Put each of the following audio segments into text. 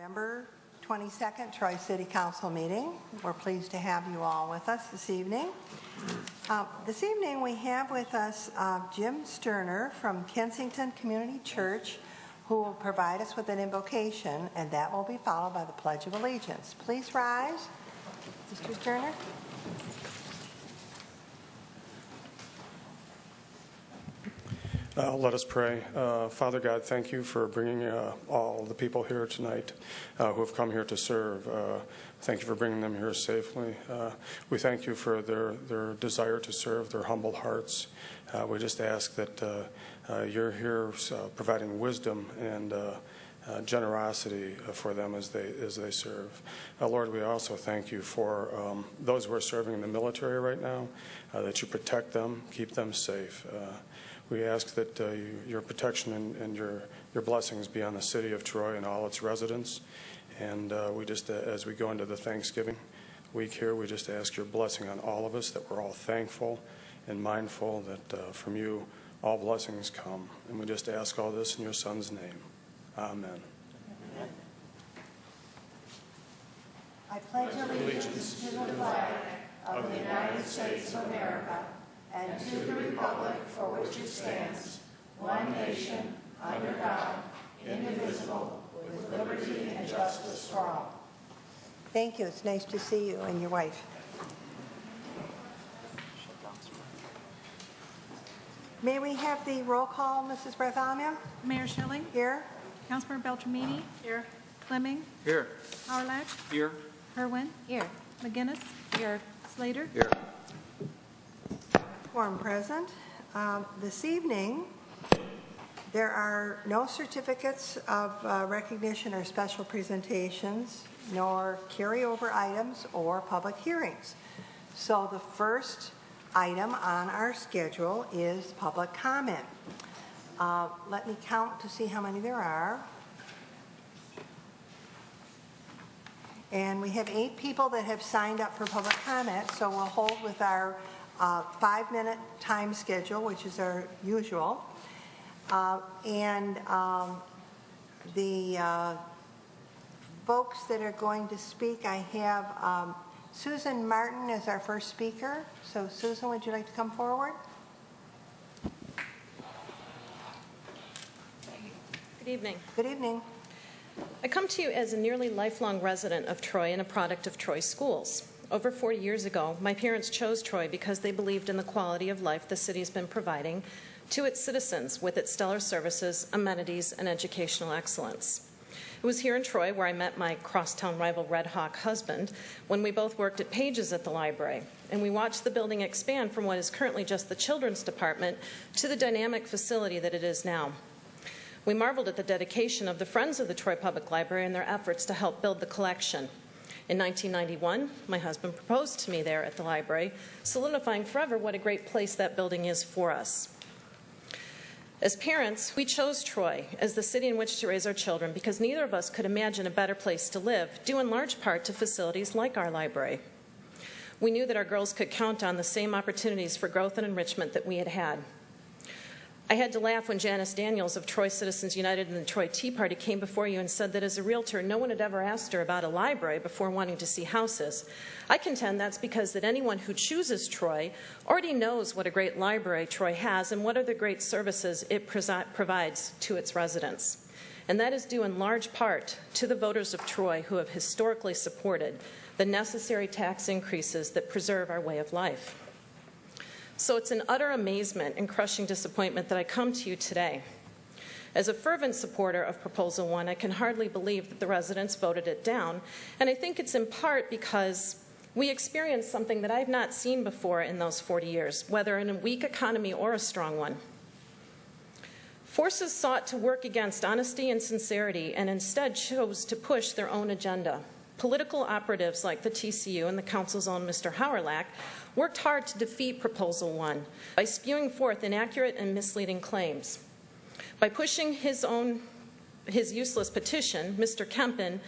November 22nd, Troy City Council meeting. We're pleased to have you all with us this evening. This evening we have with us Jim Sterner from Kensington Community Church, who will provide us with an invocation, and that will be followed by the Pledge of Allegiance. Please rise, Mr. Sterner. Let us pray. Father God, thank you for bringing all the people here tonight who have come here to serve. Thank you for bringing them here safely. We thank you for their desire to serve, their humble hearts. We just ask that you're here providing wisdom and generosity for them as they serve. Lord, we also thank you for those who are serving in the military right now, that you protect them, keep them safe. We ask that your protection and your blessings be on the city of Troy and all its residents. And we just, as we go into the Thanksgiving week here, we just ask your blessing on all of us, that we're all thankful and mindful that from you all blessings come. And we just ask all this in your Son's name. Amen. I pledge allegiance to the flag of the United States of America and to the republic for which it stands, one nation, under God, indivisible, with liberty and justice for all. Thank you. It's nice to see you and your wife. May we have the roll call, Mrs. Bartholomew? Mayor Schilling? Here. Councilmember Beltramini? Here. Fleming? Here. Howard? Here. Irwin? Here. McGinnis? Here. Slater? Here. Quorum present. This evening, there are no certificates of recognition or special presentations, nor carryover items or public hearings. So the first item on our schedule is public comment. Let me count to see how many there are. And we have 8 people that have signed up for public comment, so we'll hold with our 5-minute time schedule, which is our usual. The folks that are going to speak, I have Susan Martin as our first speaker. So Susan, would you like to come forward? Good evening. Good evening. I come to you as a nearly lifelong resident of Troy and a product of Troy schools. Over 40 years ago, my parents chose Troy because they believed in the quality of life the city has been providing to its citizens with its stellar services, amenities, and educational excellence. It was here in Troy where I met my crosstown rival Red Hawk husband when we both worked at Pages at the library, and we watched the building expand from what is currently just the children's department to the dynamic facility that it is now. We marveled at the dedication of the Friends of the Troy Public Library and their efforts to help build the collection. In 1991, my husband proposed to me there at the library, solidifying forever what a great place that building is for us. As parents, we chose Troy as the city in which to raise our children because neither of us could imagine a better place to live, due in large part to facilities like our library. We knew that our girls could count on the same opportunities for growth and enrichment that we had had. I had to laugh when Janice Daniels of Troy Citizens United and the Troy Tea Party came before you and said that as a realtor, no one had ever asked her about a library before wanting to see houses. I contend that's because that anyone who chooses Troy already knows what a great library Troy has and what are the great services it provides to its residents. And that is due in large part to the voters of Troy who have historically supported the necessary tax increases that preserve our way of life. So it's an utter amazement and crushing disappointment that I come to you today. As a fervent supporter of Proposal 1, I can hardly believe that the residents voted it down, and I think it's in part because we experienced something that I've not seen before in those 40 years, whether in a weak economy or a strong one. Forces sought to work against honesty and sincerity and instead chose to push their own agenda. Political operatives like the TCU and the council's own Mr. Howard worked hard to defeat Proposal 1 by spewing forth inaccurate and misleading claims. By pushing his useless petition, Mr. Kempen,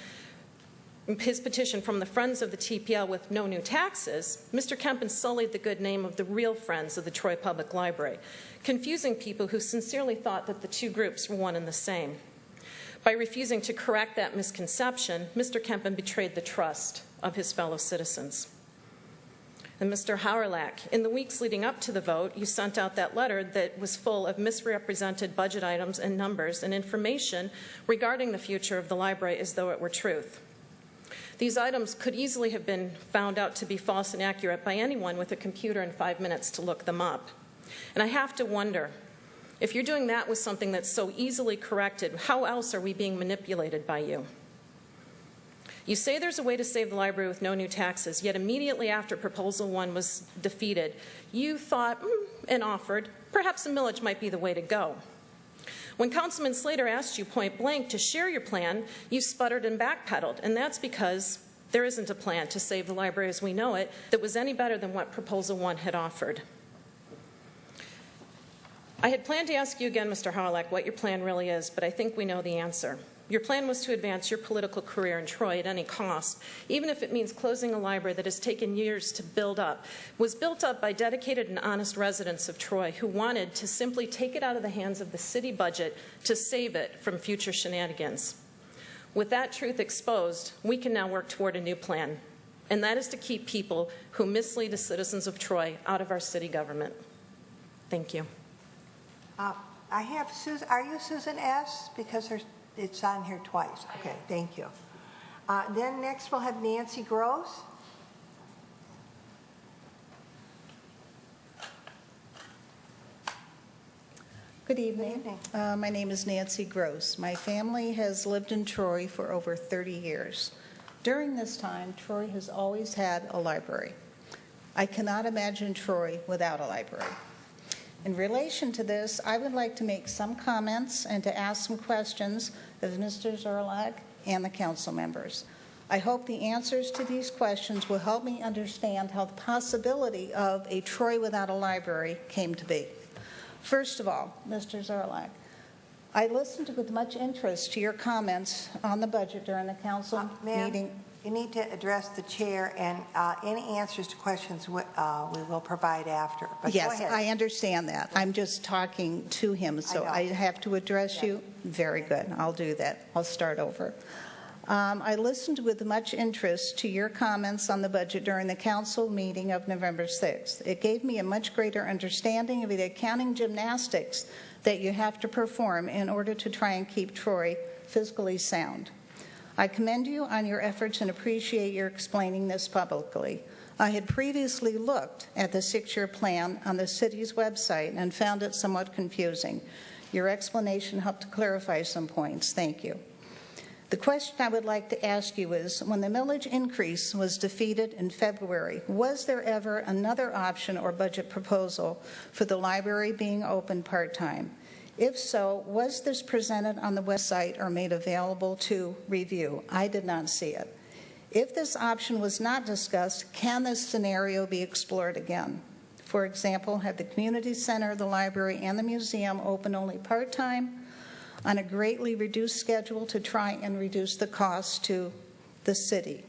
his petition from the Friends of the TPL with no new taxes, Mr. Kempen sullied the good name of the real Friends of the Troy Public Library, confusing people who sincerely thought that the two groups were one and the same. By refusing to correct that misconception, Mr. Kempen betrayed the trust of his fellow citizens. And Mr. Hawrylak, in the weeks leading up to the vote, you sent out that letter that was full of misrepresented budget items and numbers and information regarding the future of the library as though it were truth. These items could easily have been found out to be false and accurate by anyone with a computer and 5 minutes to look them up. And I have to wonder, if you're doing that with something that's so easily corrected, how else are we being manipulated by you? You say there's a way to save the library with no new taxes, yet immediately after Proposal 1 was defeated, you thought and offered perhaps a millage might be the way to go. When Councilman Slater asked you point blank to share your plan, you sputtered and backpedaled, and that's because there isn't a plan to save the library as we know it that was any better than what Proposal 1 had offered. I had planned to ask you again, Mr. Hawrylak, what your plan really is, but I think we know the answer. Your plan was to advance your political career in Troy at any cost, even if it means closing a library that has taken years to build up, was built up by dedicated and honest residents of Troy who wanted to simply take it out of the hands of the city budget to save it from future shenanigans. With that truth exposed, we can now work toward a new plan, and that is to keep people who mislead the citizens of Troy out of our city government. Thank you. I have Susan. Are you Susan S? Because it's on here twice. Okay, thank you. Then next we'll have Nancy Gross. Good evening. My name is Nancy Gross. My family has lived in Troy for over 30 years. During this time, Troy has always had a library. I cannot imagine Troy without a library. In relation to this, I would like to make some comments and to ask some questions of Mr. Zerlag and the council members. I hope the answers to these questions will help me understand how the possibility of a Troy without a library came to be. First of all, Mr. Zerlag, I listened with much interest to your comments on the budget during the council meeting. You need to address the chair, and any answers to questions we will provide after. But yes, go ahead. I understand that. I'm just talking to him, so I have to address you. Very good. I'll do that. I'll start over. I listened with much interest to your comments on the budget during the council meeting of November 6th. It gave me a much greater understanding of the accounting gymnastics that you have to perform in order to try and keep Troy fiscally sound. I commend you on your efforts and appreciate your explaining this publicly. I had previously looked at the 6-year plan on the city's website and found it somewhat confusing. Your explanation helped to clarify some points. Thank you. The question I would like to ask you is, when the millage increase was defeated in February, was there ever another option or budget proposal for the library being open part-time? If so, was this presented on the website or made available to review? I did not see it. If this option was not discussed, can this scenario be explored again? For example, have the community center, the library, and the museum open only part-time on a greatly reduced schedule to try and reduce the cost to the city?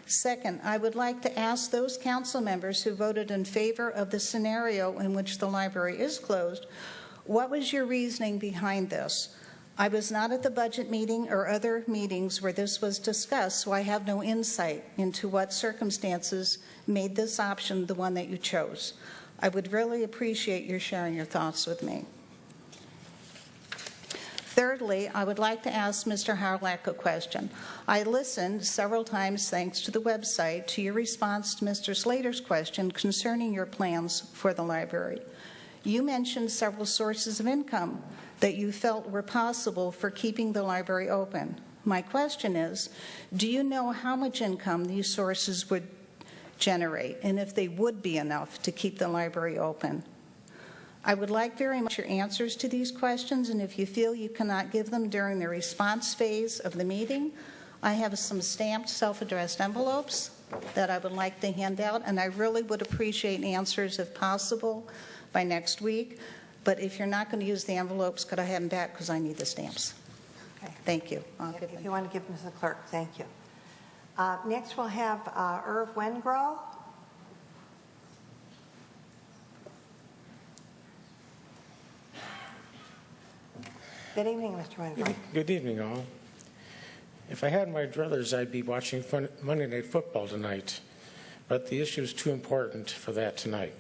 Second, I would like to ask those council members who voted in favor of the scenario in which the library is closed, what was your reasoning behind this? I was not at the budget meeting or other meetings where this was discussed, so I have no insight into what circumstances made this option the one that you chose. I would really appreciate your sharing your thoughts with me. Thirdly, I would like to ask Mr. Hawrylak a question. I listened several times, thanks to the website, to your response to Mr. Slater's question concerning your plans for the library. You mentioned several sources of income that you felt were possible for keeping the library open. My question is, do you know how much income these sources would generate, and if they would be enough to keep the library open? I would like very much your answers to these questions, and if you feel you cannot give them during the response phase of the meeting, I have some stamped self-addressed envelopes that I would like to hand out, and I really would appreciate answers, if possible, by next week. But if you're not going to use the envelopes, could I have them back, because I need the stamps? Okay. Thank you. If you want to give them to the clerk, thank you. Next we'll have Irv Wengrow. Good evening, Mr. Weinberg. Good evening, all. If I had my druthers, I'd be watching Monday Night Football tonight, but the issue is too important for that tonight.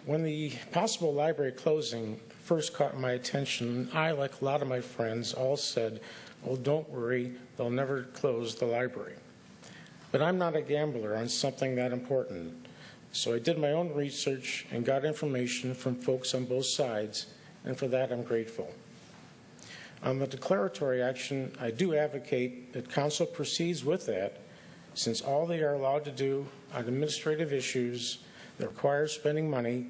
When the possible library closing first caught my attention, I, like a lot of my friends, all said, "Oh, don't worry, they'll never close the library." But I'm not a gambler on something that important, so I did my own research and got information from folks on both sides, and for that I'm grateful. On the declaratory action, I do advocate that Council proceeds with that, since all they are allowed to do on administrative issues that require spending money,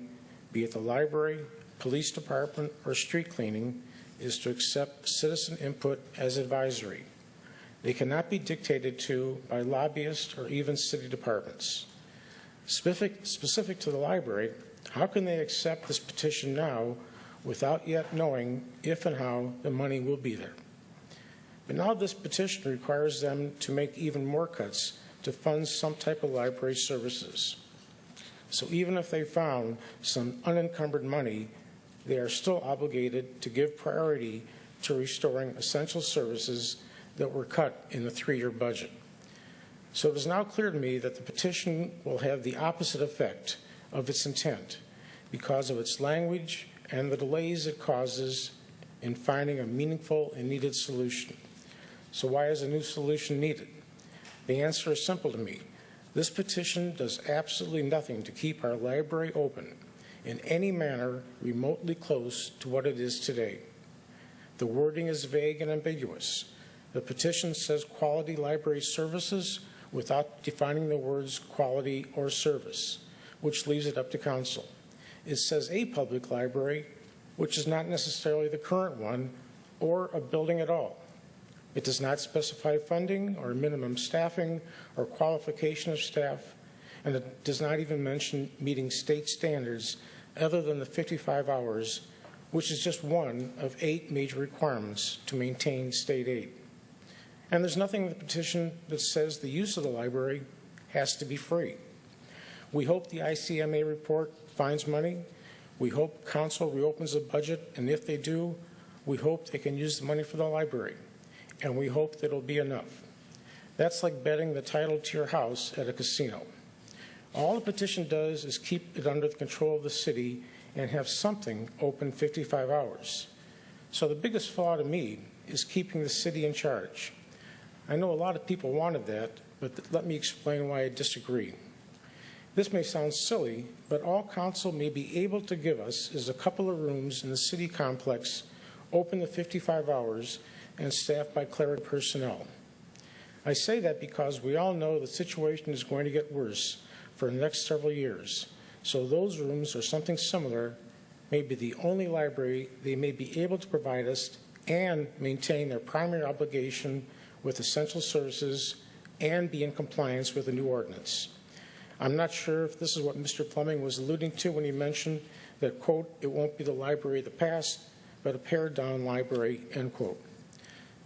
be it the library, police department, or street cleaning, is to accept citizen input as advisory. They cannot be dictated to by lobbyists or even city departments. Specific to the library, how can they accept this petition now without yet knowing if and how the money will be there? But now this petition requires them to make even more cuts to fund some type of library services. So even if they found some unencumbered money, they are still obligated to give priority to restoring essential services that were cut in the 3-year budget. So it is now clear to me that the petition will have the opposite effect of its intent because of its language and the delays it causes in finding a meaningful and needed solution. So why is a new solution needed? The answer is simple to me. This petition does absolutely nothing to keep our library open in any manner remotely close to what it is today. The wording is vague and ambiguous. The petition says quality library services without defining the words quality or service, which leaves it up to council. It says a public library, which is not necessarily the current one, or a building at all. It does not specify funding or minimum staffing or qualification of staff, and it does not even mention meeting state standards other than the 55 hours, which is just one of 8 major requirements to maintain state aid. And there's nothing in the petition that says the use of the library has to be free. We hope the ICMA report finds money. We hope council reopens the budget, and if they do, we hope they can use the money for the library, and we hope that it'll be enough. That's like betting the title to your house at a casino. All the petition does is keep it under the control of the city and have something open 55 hours. So the biggest flaw to me is keeping the city in charge. I know a lot of people wanted that, but let me explain why I disagree. This may sound silly, but all council may be able to give us is a couple of rooms in the city complex, open to 55 hours, and staffed by clerical personnel. I say that because we all know the situation is going to get worse for the next several years. So those rooms or something similar may be the only library they may be able to provide us and maintain their primary obligation with essential services and be in compliance with the new ordinance. I'm not sure if this is what Mr. Fleming was alluding to when he mentioned that, quote, it won't be the library of the past, but a pared-down library, end quote.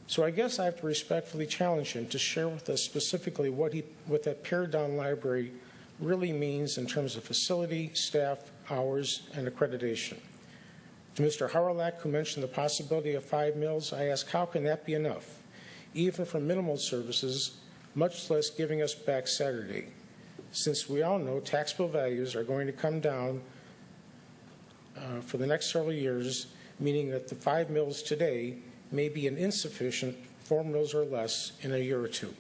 So I guess I have to respectfully challenge him to share with us specifically what that pared-down library really means in terms of facility, staff, hours, and accreditation. To Mr. Howrelak, who mentioned the possibility of 5 mills, I ask, how can that be enough, even for minimal services, much less giving us back Saturday? Since we all know taxable values are going to come down for the next several years, meaning that the 5 mills today may be an insufficient 4 mills or less in a year or two.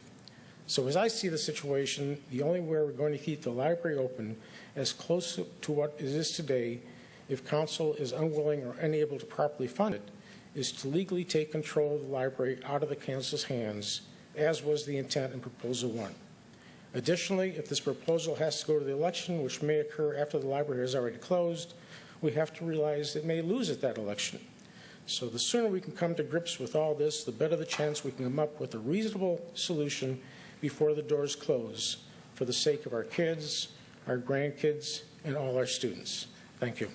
So as I see the situation, the only way we're going to keep the library open as close to what it is today, if council is unwilling or unable to properly fund it, is to legally take control of the library out of the council's hands, as was the intent in Proposal 1. Additionally, if this proposal has to go to the election, which may occur after the library is already closed, we have to realize it may lose at that election. So the sooner we can come to grips with all this, the better the chance we can come up with a reasonable solution before the doors close for the sake of our kids, our grandkids, and all our students. Thank you.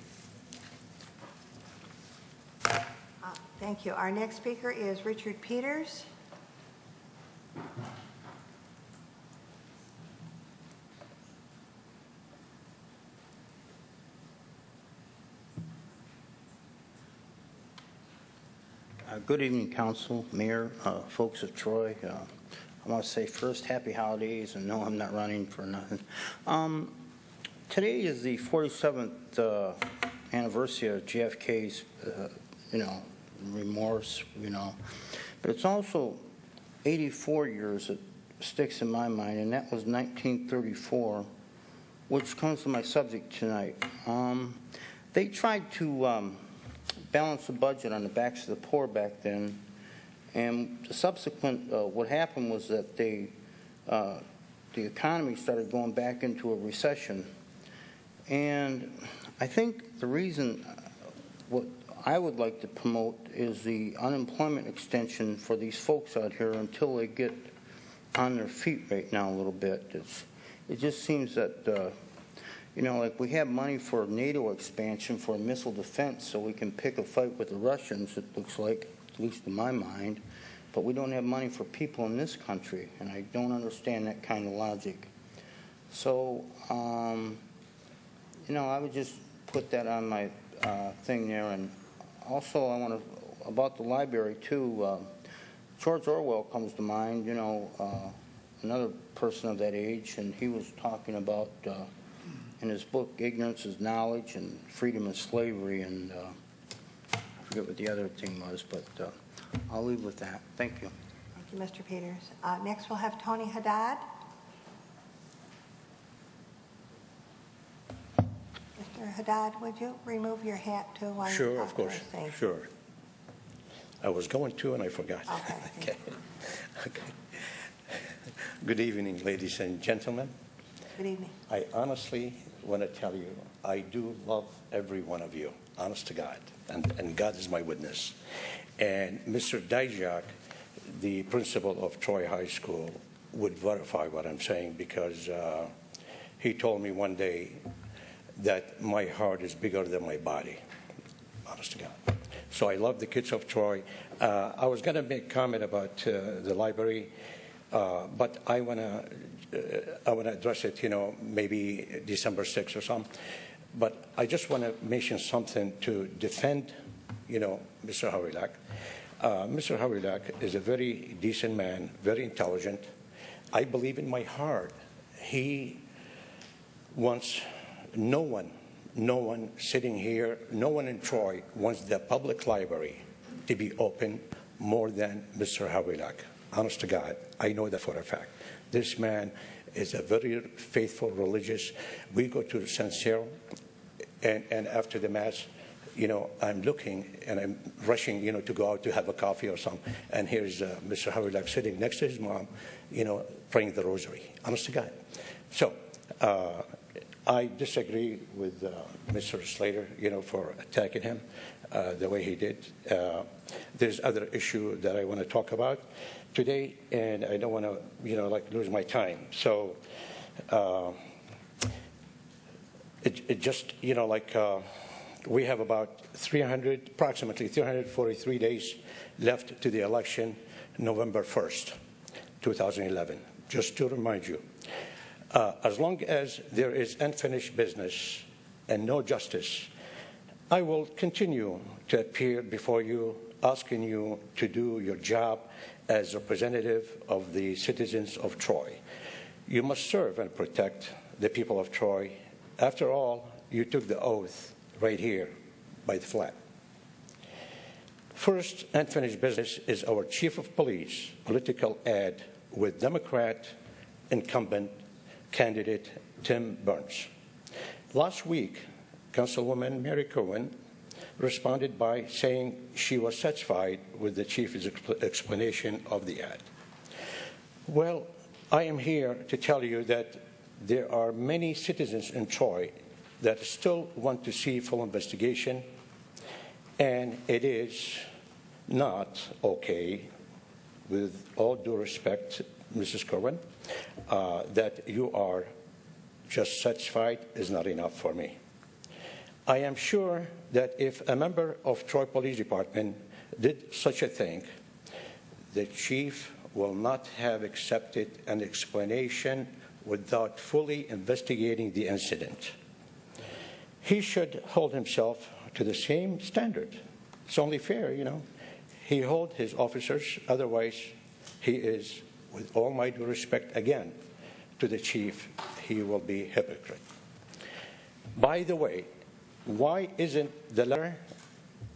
Thank you. Our next speaker is Richard Peters. Good evening, Council, Mayor, folks of Troy. I want to say first, happy holidays, and no, I'm not running for nothing. Today is the 47th anniversary of JFK's, remorse, But it's also 84 years that sticks in my mind, and that was 1934, which comes to my subject tonight. They tried to balance the budget on the backs of the poor back then, and the subsequent, what happened was that the economy started going back into a recession. And I think the reason, what I would like to promote is the unemployment extension for these folks out here until they get on their feet right now a little bit. It just seems that like we have money for NATO expansion for missile defense so we can pick a fight with the Russians, it looks like, at least in my mind, but we don't have money for people in this country, and I don't understand that kind of logic. So, I would just put that on my thing there, and also I want to, about the library too, George Orwell comes to mind, another person of that age, and he was talking about in his book, Ignorance is Knowledge and Freedom is Slavery, and I forget what the other thing was, but I'll leave with that. Thank you. Thank you, Mr. Peters. Next, we'll have Tony Haddad. Mr. Haddad, would you remove your hat too? While Sure, of course. Sure. I was going to, and I forgot. Okay. Okay. Good evening, ladies and gentlemen. Good evening. I honestly want to tell you, I do love every one of you, honest to God, and God is my witness. And Mr. Dijak, the principal of Troy High School, would verify what I'm saying, because he told me one day that my heart is bigger than my body, honest to God. So I love the kids of Troy. I was going to make a comment about the library, but I want to address it, maybe December 6th or something. But I just want to mention something to defend, Mr. Hawryluk. Mr. Hawryluk is a very decent man, very intelligent. I believe in my heart he wants no one sitting here, no one in Troy wants the public library to be open more than Mr. Hawryluk. Honest to God, I know that for a fact. This man is a very faithful religious. We go to St. Cyril, and after the Mass, I'm looking and I'm rushing, to go out to have a coffee or something. And here's Mr. Hawryluk sitting next to his mom, praying the rosary. Honest to God. So I disagree with Mr. Slater, for attacking him the way he did. There's other issue that I want to talk about today, and I don't want to, lose my time. So it just, we have about approximately 343 days left to the election, November 1st, 2011. Just to remind you, as long as there is unfinished business and no justice, I will continue to appear before you, asking you to do your job as representative of the citizens of Troy. You must serve and protect the people of Troy. After all, you took the oath right here by the flag. First unfinished business is our chief of police political ad with Democrat incumbent candidate Tim Burns. Last week, Councilwoman Mary Cohen responded by saying she was satisfied with the chief's explanation of the ad. Well, I am here to tell you that there are many citizens in Troy that still want to see full investigation, and it is not okay, with all due respect, Mrs. Cohen, that you are just satisfied is not enough for me. I am sure that if a member of Troy Police Department did such a thing, the chief will not have accepted an explanation without fully investigating the incident. He should hold himself to the same standard. It's only fair, he holds his officers. Otherwise, he is, with all my due respect again to the chief, he will be hypocrite. By the way, why isn't the letter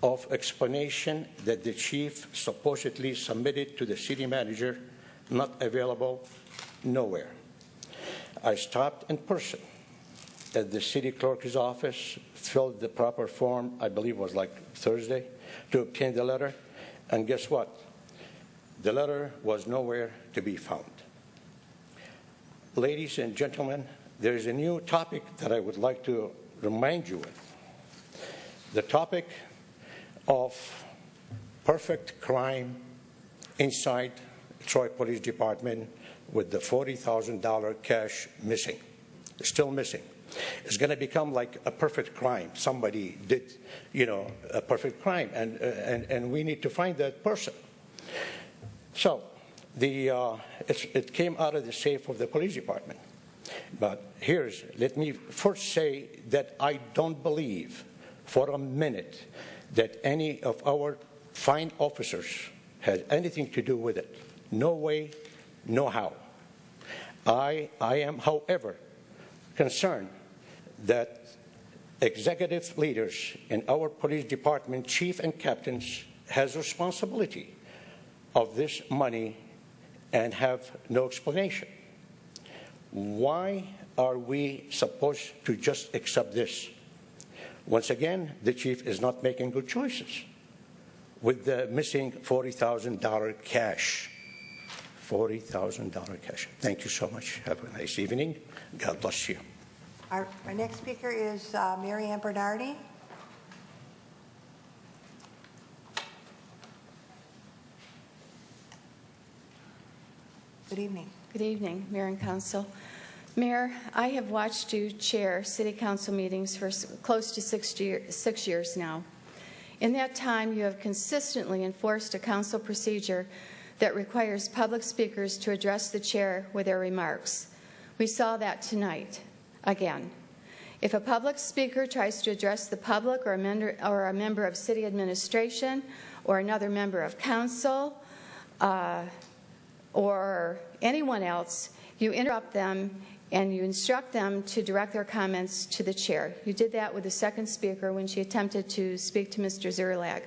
of explanation that the chief supposedly submitted to the city manager not available? Nowhere. I stopped in person at the city clerk's office, filled the proper form, I believe it was like Thursday, to obtain the letter, and guess what? The letter was nowhere to be found. Ladies and gentlemen, there is a new topic that I would like to remind you of. The topic of perfect crime inside Troy Police Department with the $40,000 cash missing, still missing. It's going to become like a perfect crime. Somebody did, a perfect crime, and we need to find that person. So it came out of the safe of the police department. But let me first say that I don't believe for a minute that any of our fine officers had anything to do with it. No way, no how. I am, however, concerned that executive leaders in our police department, chief and captains, has responsibility of this money and have no explanation. Why are we supposed to just accept this? Once again, the chief is not making good choices with the missing $40,000 cash. $40,000 cash. Thank you so much. Have a nice evening. God bless you. Our next speaker is Mary Ann Bernardi. Good evening. Good evening, Mayor and Council. Mayor, I have watched you chair City Council meetings for close to 6 years now. In that time, you have consistently enforced a council procedure that requires public speakers to address the chair with their remarks. We saw that tonight, again. If a public speaker tries to address the public or a member of city administration or another member of council or anyone else, you interrupt them and you instruct them to direct their comments to the chair. You did that with the second speaker when she attempted to speak to Mr. Zerlag.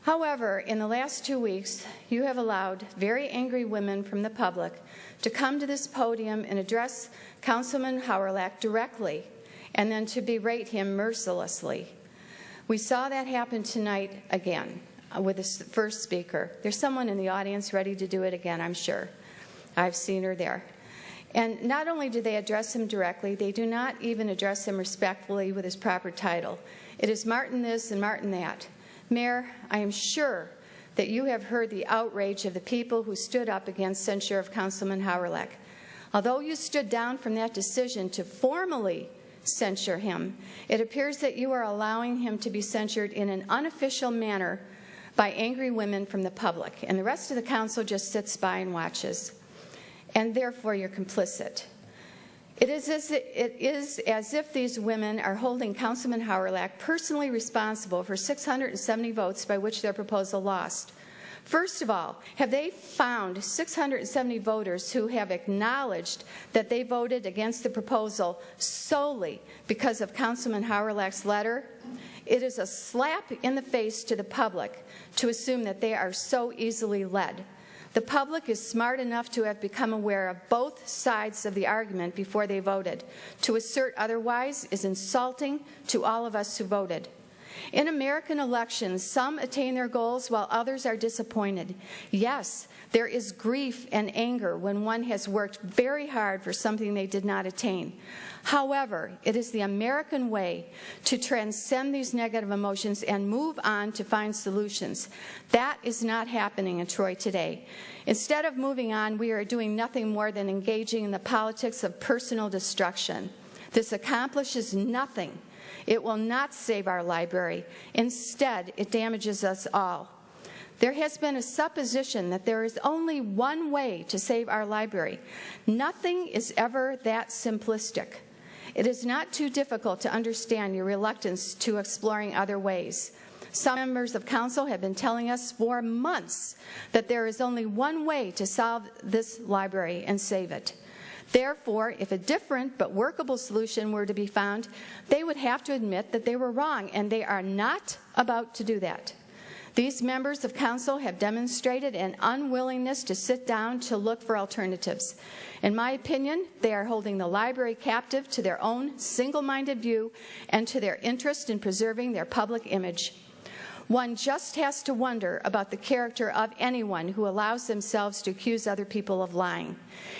However, in the last 2 weeks, you have allowed very angry women from the public to come to this podium and address Councilman Hawrylak directly and then to berate him mercilessly. We saw that happen tonight again with the first speaker. There's someone in the audience ready to do it again, I'm sure. I've seen her there. And not only do they address him directly, they do not even address him respectfully with his proper title. It is Martin this and Martin that. Mayor, I am sure that you have heard the outrage of the people who stood up against censure of Councilman Hawrylak. Although you stood down from that decision to formally censure him, it appears that you are allowing him to be censured in an unofficial manner by angry women from the public, and the rest of the council just sits by and watches. And therefore, you're complicit. It is as if these women are holding Councilman Hawrylak personally responsible for 670 votes by which their proposal lost. First of all, have they found 670 voters who have acknowledged that they voted against the proposal solely because of Councilman Hawrylak's letter? It is a slap in the face to the public to assume that they are so easily led. The public is smart enough to have become aware of both sides of the argument before they voted. To assert otherwise is insulting to all of us who voted. In American elections, some attain their goals while others are disappointed. Yes, there is grief and anger when one has worked very hard for something they did not attain. However, it is the American way to transcend these negative emotions and move on to find solutions. That is not happening in Troy today. Instead of moving on, we are doing nothing more than engaging in the politics of personal destruction. This accomplishes nothing. It will not save our library. Instead, it damages us all. There has been a supposition that there is only one way to save our library. Nothing is ever that simplistic. It is not too difficult to understand your reluctance to exploring other ways. Some members of council have been telling us for months that there is only one way to solve this library and save it. Therefore, if a different but workable solution were to be found, they would have to admit that they were wrong, and they are not about to do that. These members of council have demonstrated an unwillingness to sit down to look for alternatives. In my opinion, they are holding the library captive to their own single-minded view and to their interest in preserving their public image. One just has to wonder about the character of anyone who allows themselves to accuse other people of lying.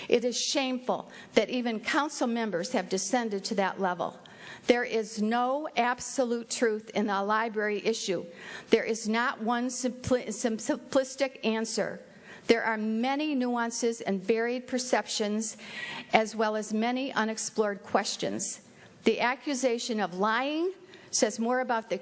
It is shameful that even council members have descended to that level. There is no absolute truth in the library issue. There is not one simplistic answer. There are many nuances and varied perceptions, as well as many unexplored questions. The accusation of lying says more about the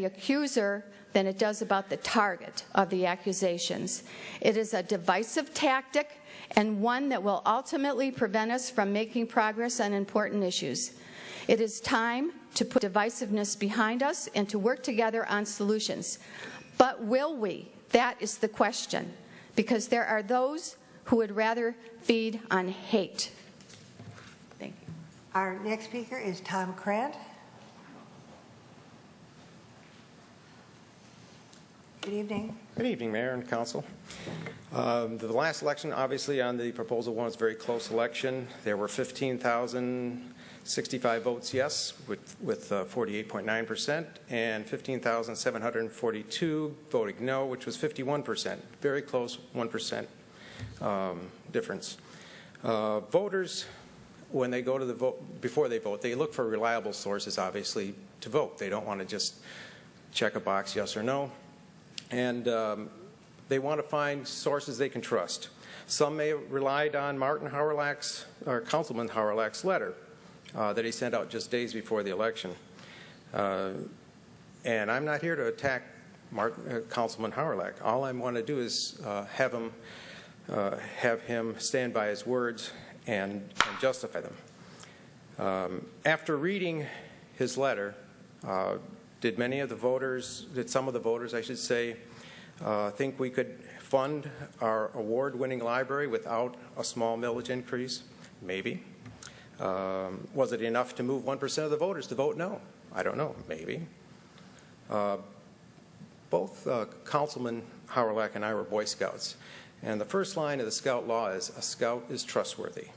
accuser than it does about the target of the accusations. It is a divisive tactic and one that will ultimately prevent us from making progress on important issues. It is time to put divisiveness behind us and to work together on solutions. But will we? That is the question, because there are those who would rather feed on hate. Thank you. Our next speaker is Tom Krant. Good evening. Good evening, Mayor and Council. The last election, obviously, on the Proposal 1 was a very close election. There were 15,065 votes yes, with 48.9%, and 15,742 voting no, which was 51%. Very close, 1% difference. Voters, when they go to the vote, before they vote, they look for reliable sources, obviously, to vote. They don't want to just check a box, yes or no. And they want to find sources they can trust. Some may have relied on Martin Hawrelak's, or Councilman Hawrelak's letter that he sent out just days before the election. And I'm not here to attack Councilman Hawrelak. All I want to do is have him stand by his words and justify them. After reading his letter, did some of the voters, I should say, think we could fund our award-winning library without a small millage increase? Maybe. Was it enough to move 1% of the voters to vote no? I don't know. Maybe. Both Councilman Hawrelak and I were Boy Scouts, and the first line of the Scout law is, a Scout is trustworthy.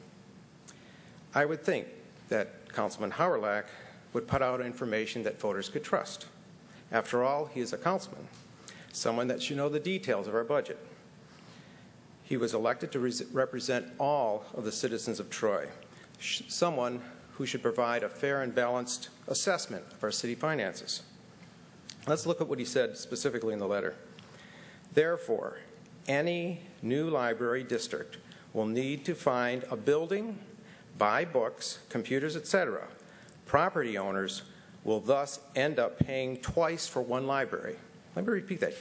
I would think that Councilman Hawrelak would put out information that voters could trust. After all, he is a councilman, someone that should know the details of our budget. He was elected to represent all of the citizens of Troy, someone who should provide a fair and balanced assessment of our city finances. Let's look at what he said specifically in the letter. Therefore, any new library district will need to find a building, buy books, computers, etc. Property owners will thus end up paying twice for one library. Let me repeat that.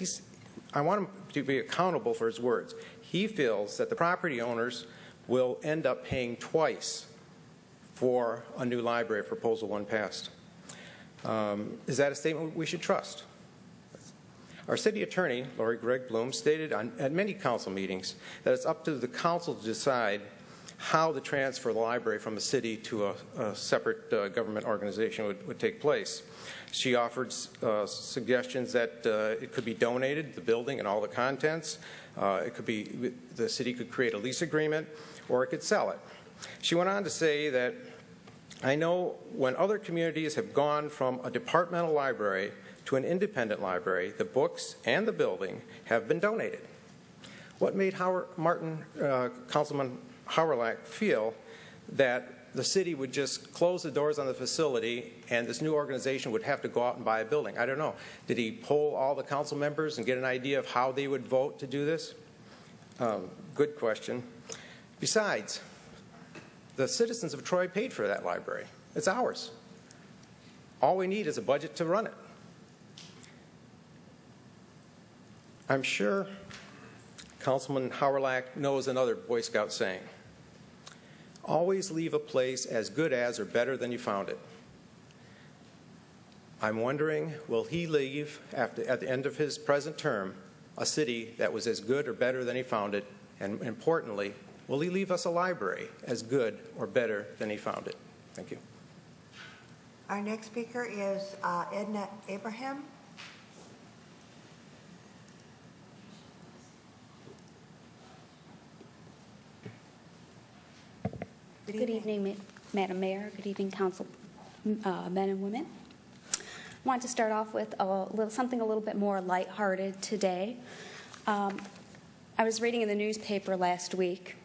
I want him to be accountable for his words. He feels that the property owners will end up paying twice for a new library if Proposal 1 passed. Is that a statement we should trust? Our city attorney, Lori Gregg Bloom, stated at many council meetings that it's up to the council to decide how the transfer of the library from a city to a separate government organization would take place. She offered suggestions that it could be donated, the building and all the contents. It could be, the city could create a lease agreement, or it could sell it. She went on to say that, I know when other communities have gone from a departmental library to an independent library, the books and the building have been donated. What made Councilman Hawrelak feel that the city would just close the doors on the facility and this new organization would have to go out and buy a building? I don't know. Did he poll all the council members and get an idea of how they would vote to do this? Good question. Besides, the citizens of Troy paid for that library. It's ours. All we need is a budget to run it. I'm sure Councilman Hawrelak knows another Boy Scout saying, always leave a place as good as or better than you found it. I'm wondering, will he leave at the end of his present term a city that was as good or better than he found it? And importantly, will he leave us a library as good or better than he found it? Thank you. Our next speaker is Edna Abraham. Good evening, Madam Mayor. Good evening, Council men and women. I want to start off with something a little bit more lighthearted today. I was reading in the newspaper last week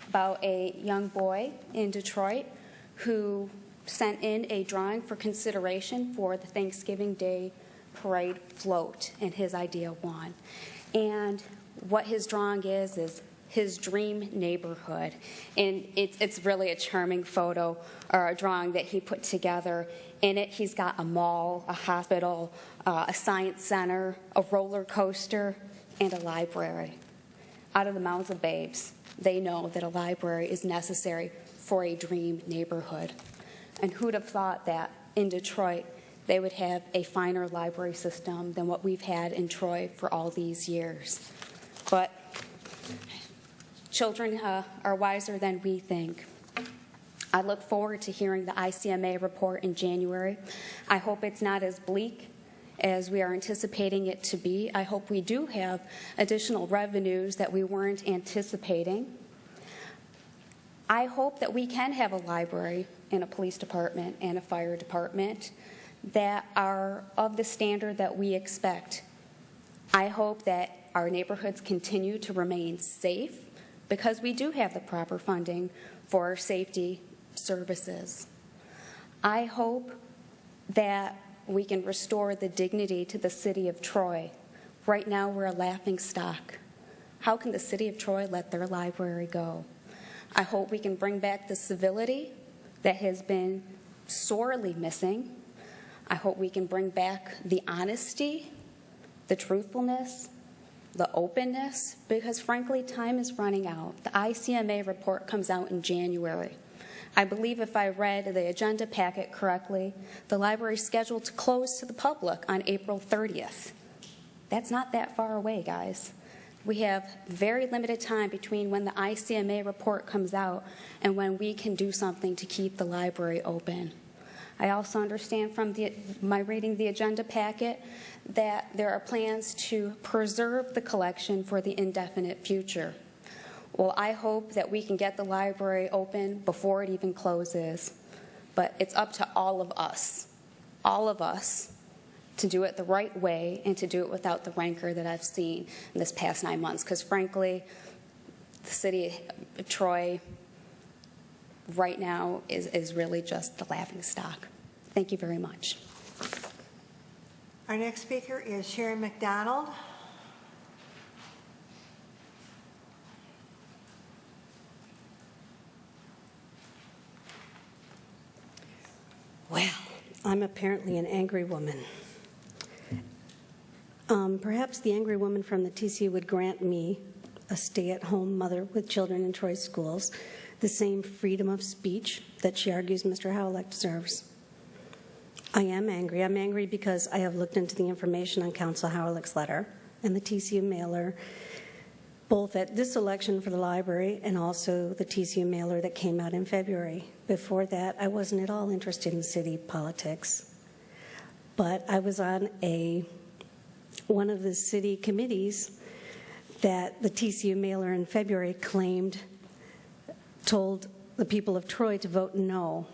about a young boy in Detroit who sent in a drawing for consideration for the Thanksgiving Day Parade float, and his idea won. And what his drawing is his dream neighborhood. And it's really a charming photo or a drawing that he put together. In it, he's got a mall, a hospital, a science center, a roller coaster, and a library. Out of the mouths of babes, they know that a library is necessary for a dream neighborhood. And who'd have thought that in Detroit they would have a finer library system than what we've had in Troy for all these years. But children are wiser than we think. I look forward to hearing the ICMA report in January. I hope it's not as bleak as we are anticipating it to be. I hope we do have additional revenues that we weren't anticipating. I hope that we can have a library and a police department and a fire department that are of the standard that we expect. I hope that our neighborhoods continue to remain safe because we do have the proper funding for our safety services. I hope that we can restore the dignity to the city of Troy. Right now, we're a laughing stock. How can the city of Troy let their library go? I hope we can bring back the civility that has been sorely missing. I hope we can bring back the honesty, the truthfulness, the openness, because frankly, time is running out. The ICMA report comes out in January. I believe if I read the agenda packet correctly, the library is scheduled to close to the public on April 30th. That's not that far away, guys. We have very limited time between when the ICMA report comes out and when we can do something to keep the library open. I also understand from my reading the agenda packet that there are plans to preserve the collection for the indefinite future. Well, I hope that we can get the library open before it even closes, but it's up to all of us, to do it the right way and to do it without the rancor that I've seen in this past 9 months, because frankly, the city of Troy right now is really just the laughing stock. Thank you very much. Our next speaker is Sharon McDonald. Well, I'm apparently an angry woman. Perhaps the angry woman from the TCU would grant me, a stay-at-home mother with children in Troy schools, the same freedom of speech that she argues Mr. Howlett deserves. I am angry. I'm angry because I have looked into the information on Council Howlett's letter and the TCU mailer, both at this election for the library and also the TCU mailer that came out in February. Before that, I wasn't at all interested in city politics. But I was on one of the city committees that the TCU mailer in February told the people of Troy to vote no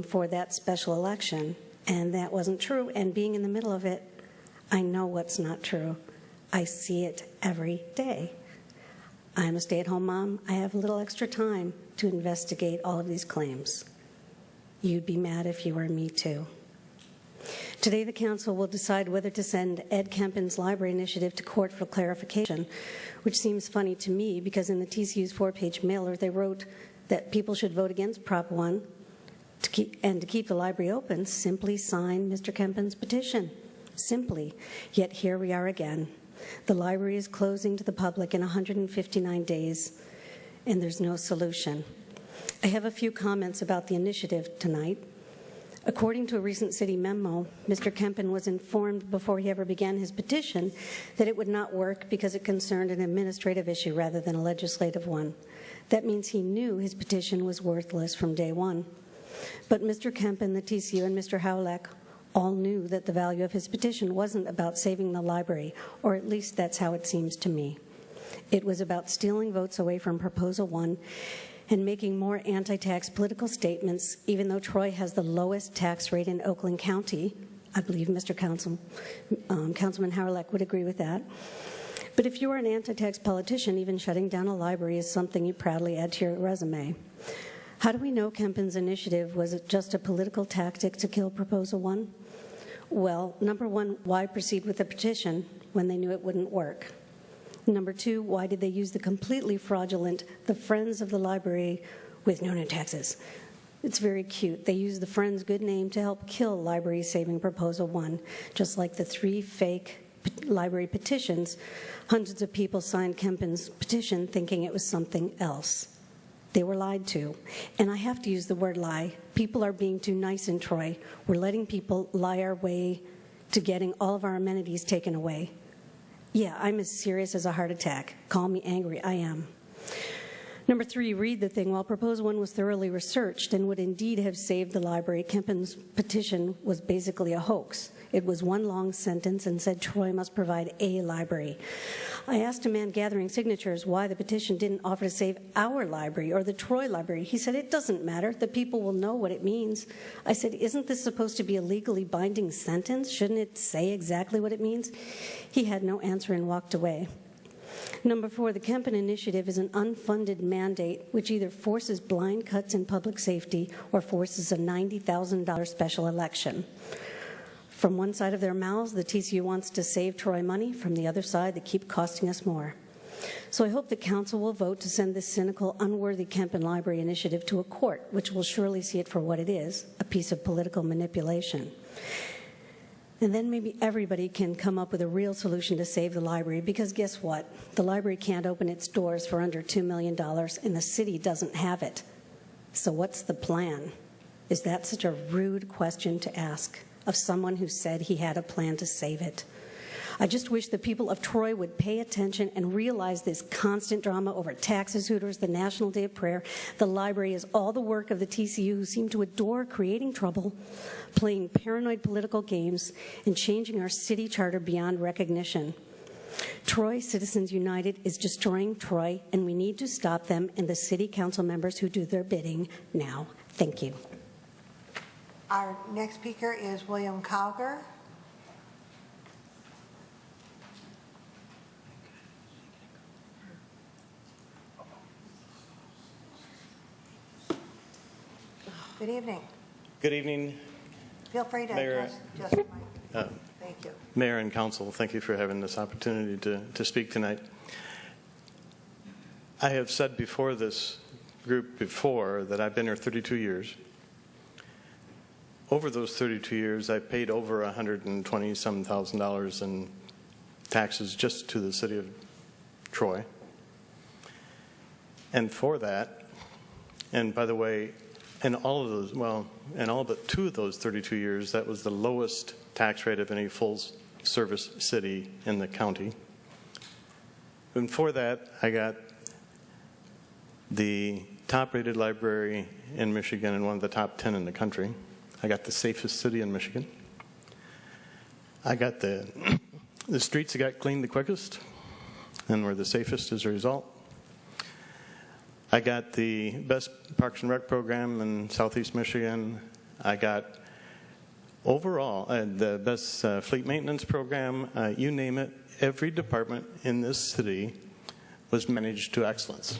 for that special election, and that wasn't true. And being in the middle of it, I know what's not true. I see it every day. I'm a stay-at-home mom. I have a little extra time to investigate all of these claims. You'd be mad if you were me too. Today, the council will decide whether to send Ed Kempin's library initiative to court for clarification, which seems funny to me because in the TCU's 4-page mailer, they wrote that people should vote against Prop 1 to keep the library open, simply sign Mr. Kempin's petition. Simply. Yet here we are again. The library is closing to the public in 159 days, and there's no solution. I have a few comments about the initiative tonight. According to a recent city memo, Mr. Kempen was informed before he ever began his petition that it would not work because it concerned an administrative issue rather than a legislative one. That means he knew his petition was worthless from day one. But Mr. Kempen, the TCU, and Mr. Howlack all knew that the value of his petition wasn't about saving the library, or at least that's how it seems to me. It was about stealing votes away from Proposal 1 and making more anti-tax political statements, even though Troy has the lowest tax rate in Oakland County. I believe Councilman Howlack would agree with that. But if you are an anti-tax politician, even shutting down a library is something you proudly add to your resume. How do we know Kempen's initiative was just a political tactic to kill Proposal 1? Well, number one, why proceed with the petition when they knew it wouldn't work? Number two, why did they use the completely fraudulent the Friends of the Library with no new taxes? It's very cute. They used the Friends' good name to help kill Library Saving Proposal 1, just like the 3 fake library petitions. Hundreds of people signed Kempen's petition thinking it was something else. They were lied to. And I have to use the word lie. People are being too nice in Troy. We're letting people lie our way to getting all of our amenities taken away. Yeah, I'm as serious as a heart attack. Call me angry, I am. Number 3, read the thing. While Proposal 1 was thoroughly researched and would indeed have saved the library, Kempen's petition was basically a hoax. It was one long sentence and said Troy must provide a library. I asked a man gathering signatures why the petition didn't offer to save our library or the Troy library. He said, it doesn't matter. The people will know what it means. I said, isn't this supposed to be a legally binding sentence? Shouldn't it say exactly what it means? He had no answer and walked away. Number 4, the Kempen Initiative is an unfunded mandate which either forces blind cuts in public safety or forces a $90,000 special election. From one side of their mouths, the TCU wants to save Troy money. From the other side, they keep costing us more. So I hope the council will vote to send this cynical, unworthy Kempen Library Initiative to a court, which will surely see it for what it is, a piece of political manipulation. And then maybe everybody can come up with a real solution to save the library, because guess what? The library can't open its doors for under $2 million, and the city doesn't have it. So what's the plan? Is that such a rude question to ask of someone who said he had a plan to save it? I just wish the people of Troy would pay attention and realize this constant drama over taxes, Hooters, the National Day of Prayer. The library is all the work of the TCU, who seem to adore creating trouble, playing paranoid political games, and changing our city charter beyond recognition. Troy Citizens United is destroying Troy, and we need to stop them and the city council members who do their bidding now. Thank you. Our next speaker is William Cowger. Good evening. Good evening. Feel free to Mayor, adjust the mic. Thank you. Mayor and Council, thank you for having this opportunity to speak tonight. I have said before this group that I've been here 32 years. Over those 32 years, I've paid over $120,000 in taxes just to the city of Troy. And for that, and by the way, in all of those, well, in all but 2 of those 32 years, that was the lowest tax rate of any full-service city in the county. And for that, I got the top-rated library in Michigan and one of the top 10 in the country. I got the safest city in Michigan. I got the streets that got cleaned the quickest and were the safest as a result. I got the best Parks and Rec program in Southeast Michigan. I got overall the best fleet maintenance program. You name it, every department in this city was managed to excellence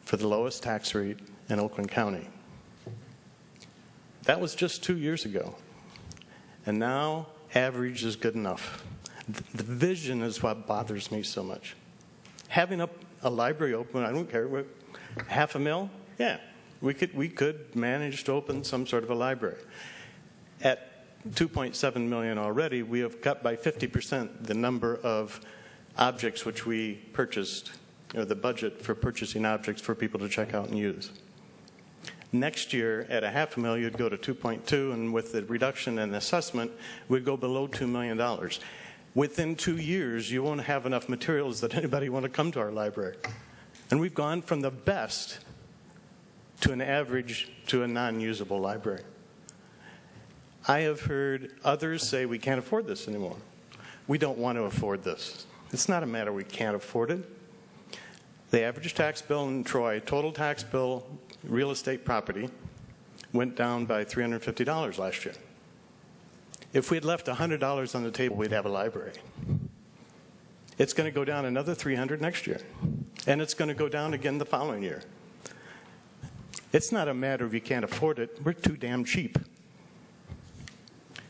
for the lowest tax rate in Oakland County. That was just 2 years ago. And now average is good enough. The vision is what bothers me so much. Having a library open, I don't care, $500,000? Yeah, we could manage to open some sort of a library. At $2.7 million already, we have cut by 50% the number of objects which we purchased, or the budget for purchasing objects for people to check out and use. Next year, at $500,000, you'd go to 2.2, and with the reduction in assessment, we'd go below $2 million. Within 2 years, you won't have enough materials that anybody want to come to our library. And we've gone from the best to an average to a non-usable library. I have heard others say we can't afford this anymore. We don't want to afford this. It's not a matter we can't afford it. The average tax bill in Troy, total tax bill, real estate property, went down by $350 last year. If we had left $100 on the table, we'd have a library. It's going to go down another $300 next year. And it's going to go down again the following year. It's not a matter of you can't afford it. We're too damn cheap.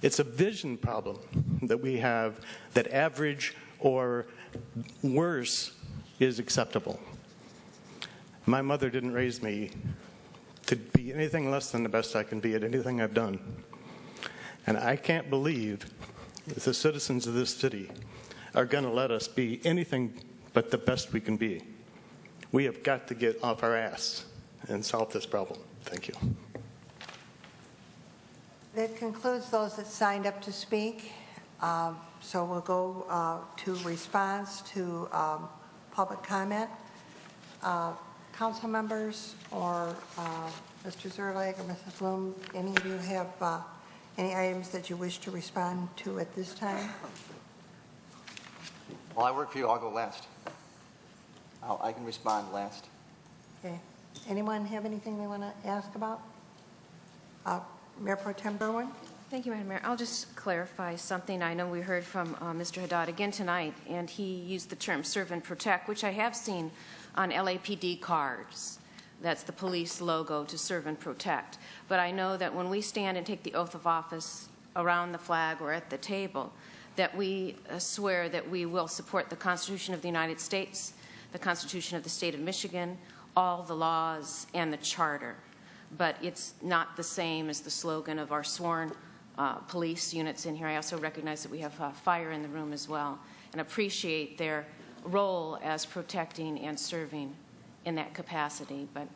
It's a vision problem that we have that average or worse is acceptable. My mother didn't raise me to be anything less than the best I can be at anything I've done. And I can't believe that the citizens of this city are going to let us be anything but the best we can be. We have got to get off our ass and solve this problem. Thank you. That concludes those that signed up to speak. So we'll go to response to public comment. Council members or Mr. Zerlag or Mrs. Bloom, any of you have any items that you wish to respond to at this time? Well, I work for you. I'll go last. I can respond last. Okay. Anyone have anything they want to ask about? Mayor Pro Tem Berwin? Thank you, Madam Mayor. I'll just clarify something. I know we heard from Mr. Haddad again tonight, and he used the term serve and protect, which I have seen on LAPD cards. That's the police logo, to serve and protect. But I know that when we stand and take the oath of office around the flag or at the table, that we swear that we will support the Constitution of the United States, the Constitution of the State of Michigan, all the laws, and the Charter. But it's not the same as the slogan of our sworn police units in here. I also recognize that we have fire in the room as well, and appreciate their role as protecting and serving in that capacity, but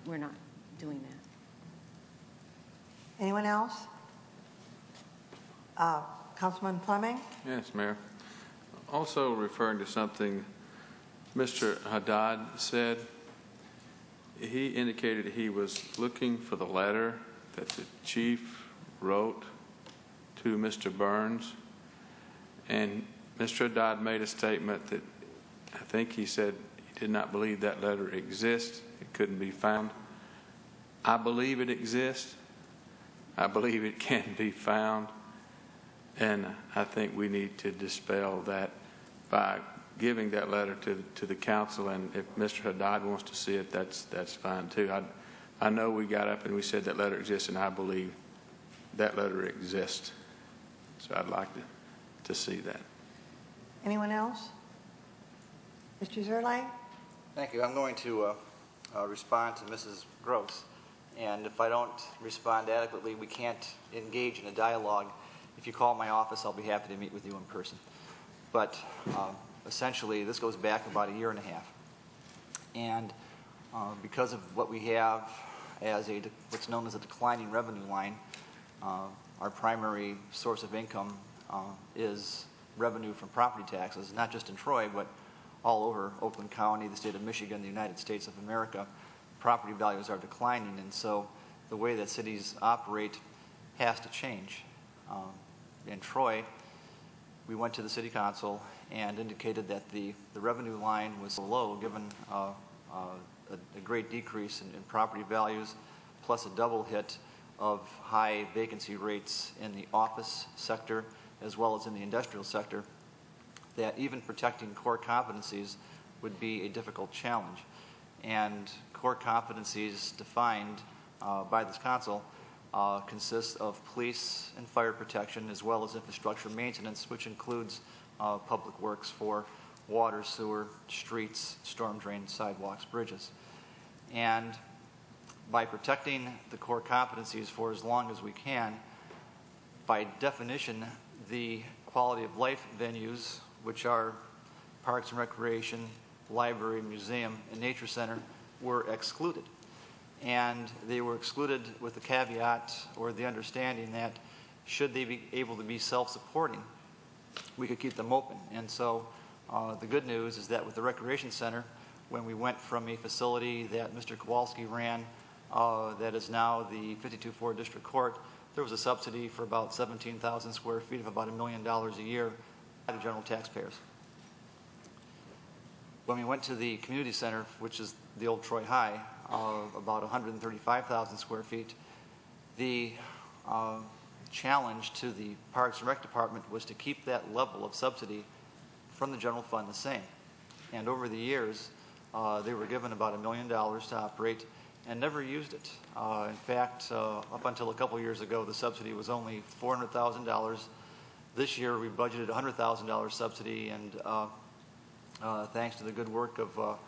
we're not doing that. Anyone else? Councilman Fleming? Yes, Mayor. Also referring to something Mr. Haddad said, he indicated he was looking for the letter that the chief wrote to Mr. Burns, and Mr. Haddad made a statement that I think he said he did not believe that letter exists. It couldn't be found. I believe it exists. I believe it can be found, and I think we need to dispel that by giving that letter to the council, and if Mr. Haddad wants to see it, that's fine too. I know we got up and we said that letter exists, and I believe that letter exists. So I'd like to see that. Anyone else? Mr. Zerlag? Thank you. I'm going to respond to Mrs. Gross. And if I don't respond adequately, we can't engage in a dialogue. If you call my office, I'll be happy to meet with you in person. But essentially, this goes back about a year and a half. And because of what we have as what's known as a declining revenue line, our primary source of income is revenue from property taxes, not just in Troy, but all over Oakland County, the state of Michigan, the United States of America. Property values are declining, and so the way that cities operate has to change. In Troy, we went to the city council and indicated that the revenue line was so low, given a great decrease in property values, plus a double hit of high vacancy rates in the office sector as well as in the industrial sector, that even protecting core competencies would be a difficult challenge. And core competencies defined by this council consists of police and fire protection as well as infrastructure maintenance, which includes public works for water, sewer, streets, storm drains, sidewalks, bridges. And by protecting the core competencies for as long as we can, by definition, the quality of life venues, which are parks and recreation, library, museum, and nature center, were excluded. and they were excluded with the caveat or the understanding that should they be able to be self-supporting, we could keep them open. And so the good news is that with the Recreation Center, when we went from a facility that Mr. Kowalski ran that is now the 52-4 District Court, there was a subsidy for about 17,000 square feet of about $1 million a year to general taxpayers. When we went to the community center, which is the old Troy High, about 135,000 square feet, the challenge to the Parks and Rec Department was to keep that level of subsidy from the general fund the same. And over the years, they were given about $1 million to operate and never used it. In fact, up until a couple years ago, the subsidy was only $400,000. This year, we budgeted $100,000 subsidy, and thanks to the good work of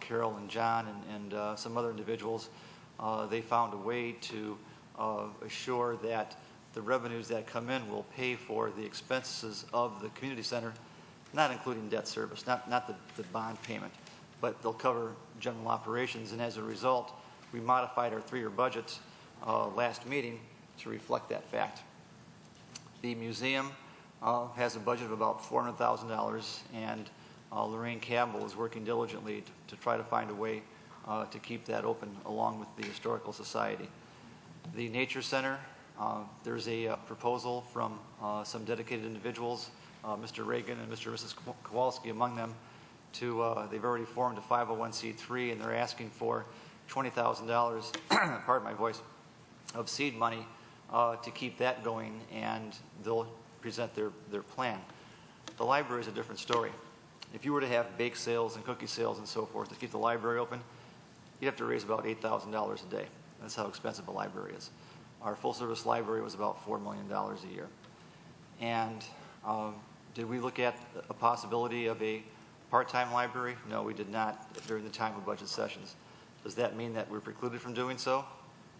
Carol and John and some other individuals, they found a way to assure that the revenues that come in will pay for the expenses of the community center, not including debt service, not the bond payment, but they'll cover general operations. And as a result, we modified our 3-year budget last meeting to reflect that fact. The museum has a budget of about $400,000, and Lorraine Campbell is working diligently to try to find a way to keep that open along with the Historical Society. The Nature Center, there's a proposal from some dedicated individuals, Mr. Reagan and Mr. and Mrs. Kowalski among them, they've already formed a 501c3, and they're asking for $20,000, pardon my voice, of seed money to keep that going, and they'll present their plan. The library is a different story. If you were to have bake sales and cookie sales and so forth to keep the library open, you'd have to raise about $8,000 a day. That's how expensive a library is. Our full-service library was about $4 million a year. And did we look at a possibility of a part-time library? No, we did not during the time of budget sessions. Does that mean that we're precluded from doing so?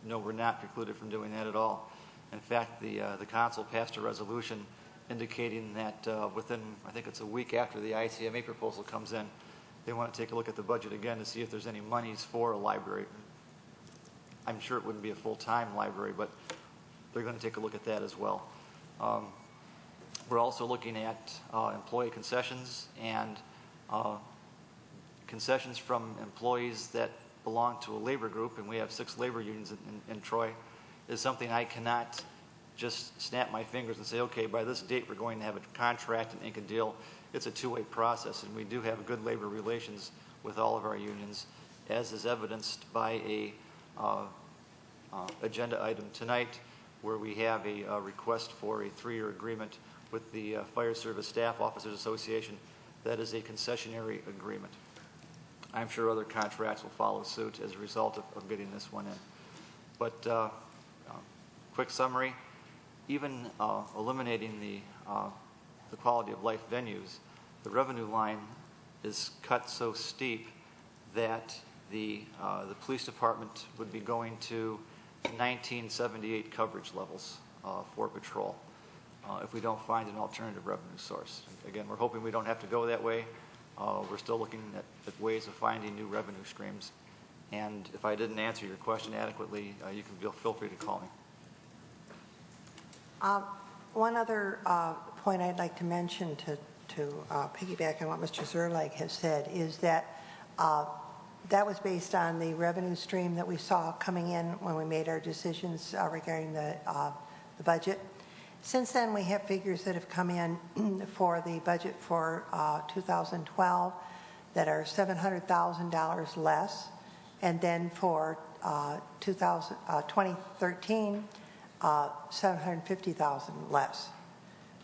No, we're not precluded from doing that at all. In fact, the council passed a resolution indicating that within, I think it's a week after the ICMA proposal comes in, they want to take a look at the budget again to see if there's any monies for a library. I'm sure it wouldn't be a full-time library, but they're going to take a look at that as well. We're also looking at employee concessions, and concessions from employees that belong to a labor group, and we have 6 labor unions in Troy, is something I cannot just snap my fingers and say, okay, by this date we're going to have a contract and ink a deal. It's a two-way process, and we do have good labor relations with all of our unions, as is evidenced by a agenda item tonight where we have a request for a 3-year agreement with the Fire Service Staff Officers Association. That is a concessionary agreement. I'm sure other contracts will follow suit as a result of getting this one in. But quick summary, even eliminating the quality of life venues, the revenue line is cut so steep that the police department would be going to 1978 coverage levels for patrol if we don't find an alternative revenue source. Again, we're hoping we don't have to go that way. We're still looking at ways of finding new revenue streams. And if I didn't answer your question adequately, you can feel free to call me. One other point I'd like to mention to piggyback on what Mr. Zerlag has said is that that was based on the revenue stream that we saw coming in when we made our decisions regarding the budget. Since then, we have figures that have come in for the budget for 2012 that are $700,000 less, and then for 2013, $750,000 less.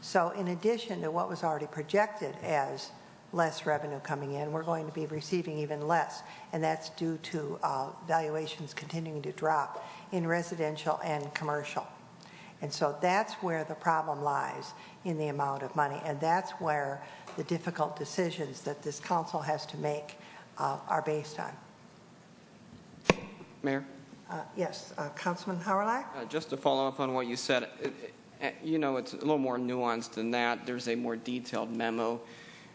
So in addition to what was already projected as less revenue coming in, we're going to be receiving even less, and that's due to valuations continuing to drop in residential and commercial. And so that's where the problem lies, in the amount of money, and that's where the difficult decisions that this council has to make are based on. Mayor? Yes, Councilman Howrylak? Just to follow up on what you said, you know, it's a little more nuanced than that. There's a more detailed memo,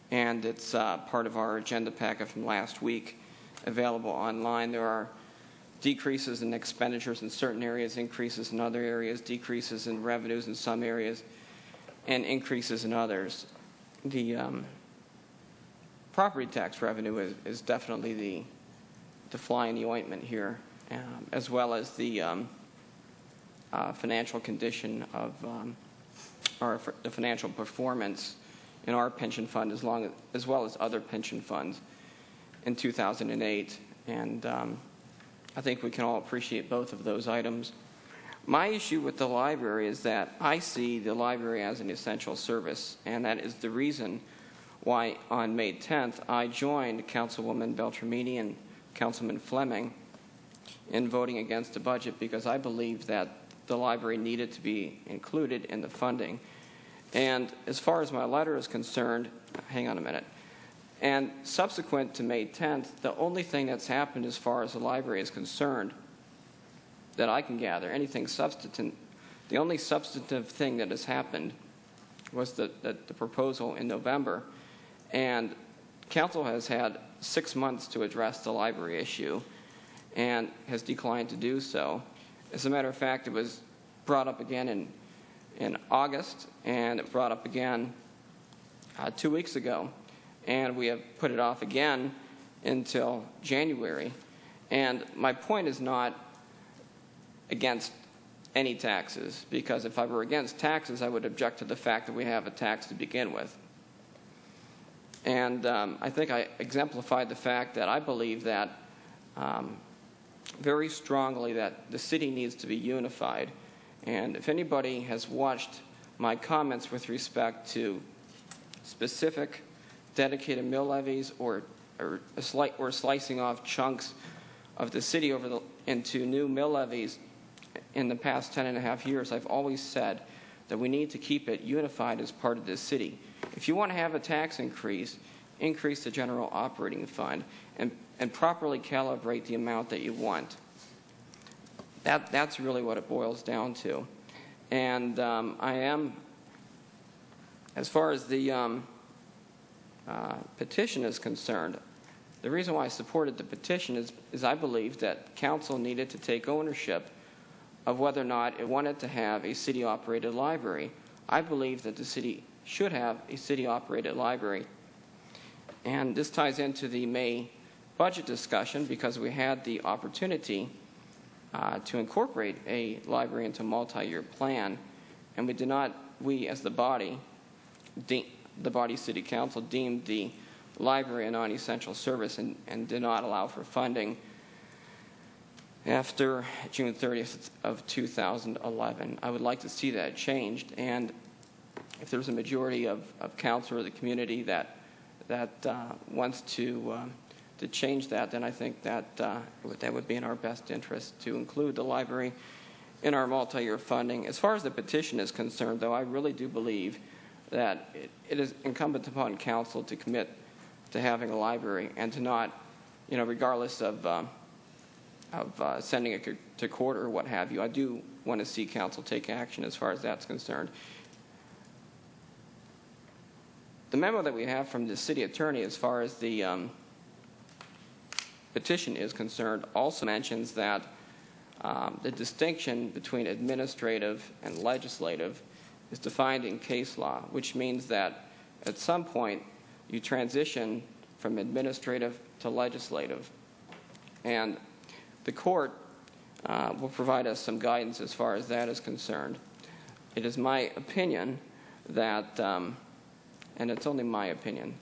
and it's part of our agenda packet from last week, available online. There are decreases in expenditures in certain areas, increases in other areas, decreases in revenues in some areas, and increases in others. The property tax revenue is definitely the fly in the ointment here, as well as the financial condition of or the financial performance in our pension fund, as well as other pension funds in 2008. And I think we can all appreciate both of those items. My issue with the library is that I see the library as an essential service, and that is the reason why on May 10th I joined Councilwoman Beltramini and Councilman Fleming in voting against the budget, because I believe that the library needed to be included in the funding. And as far as my letter is concerned, hang on a minute, and subsequent to May 10th, the only thing that's happened as far as the library is concerned that I can gather, anything substantive, the only substantive thing that has happened was the proposal in November. And Council has had 6 months to address the library issue and has declined to do so. As a matter of fact, it was brought up again in August, and it brought up again 2 weeks ago. And we have put it off again until January. And my point is not against any taxes, because if I were against taxes, I would object to the fact that we have a tax to begin with. And I think I exemplified the fact that I believe that very strongly that the city needs to be unified. And if anybody has watched my comments with respect to specific dedicated mill levies or slicing off chunks of the city into new mill levies in the past 10.5 years, I've always said that we need to keep it unified as part of this city. If you want to have a tax increase, increase the general operating fund and properly calibrate the amount that you want. That's really what it boils down to. And I am, as far as the petition is concerned, the reason why I supported the petition is I believe that council needed to take ownership of whether or not it wanted to have a city-operated library. I believe that the city should have a city-operated library. And this ties into the May budget discussion, because we had the opportunity to incorporate a library into a multi-year plan, and we did not, we as the body city council deemed the library a non-essential service and did not allow for funding after June 30th of 2011. I would like to see that changed, and if there's a majority of council or the community that wants to change that, then I think that would be in our best interest to include the library in our multi-year funding. As far as the petition is concerned, though, I really do believe that it is incumbent upon council to commit to having a library and to not, regardless of sending it to court or what have you. I do want to see council take action as far as that's concerned. The memo that we have from the city attorney as far as the petition is concerned also mentions that the distinction between administrative and legislative is defined in case law, which means that at some point you transition from administrative to legislative. And the court will provide us some guidance as far as that is concerned. It is my opinion that, and it's only my opinion,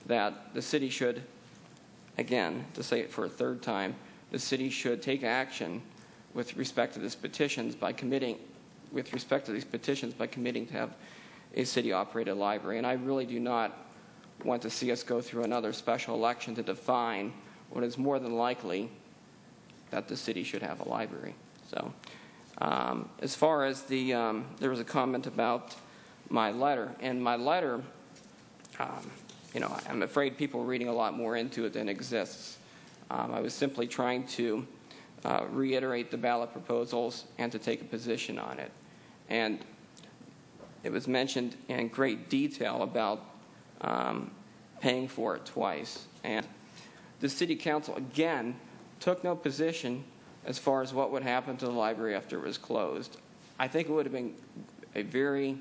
that the city should, again, to say it for a third time, the city should take action with respect to these petitions by committing to have a city-operated library. And I really do not want to see us go through another special election to define what is more than likely that the city should have a library. So, as far as there was a comment about my letter, and my letter, I'm afraid people are reading a lot more into it than exists. I was simply trying to reiterate the ballot proposals and to take a position on it. And it was mentioned in great detail about paying for it twice. And the city council, again, took no position as far as what would happen to the library after it was closed. I think it would have been a very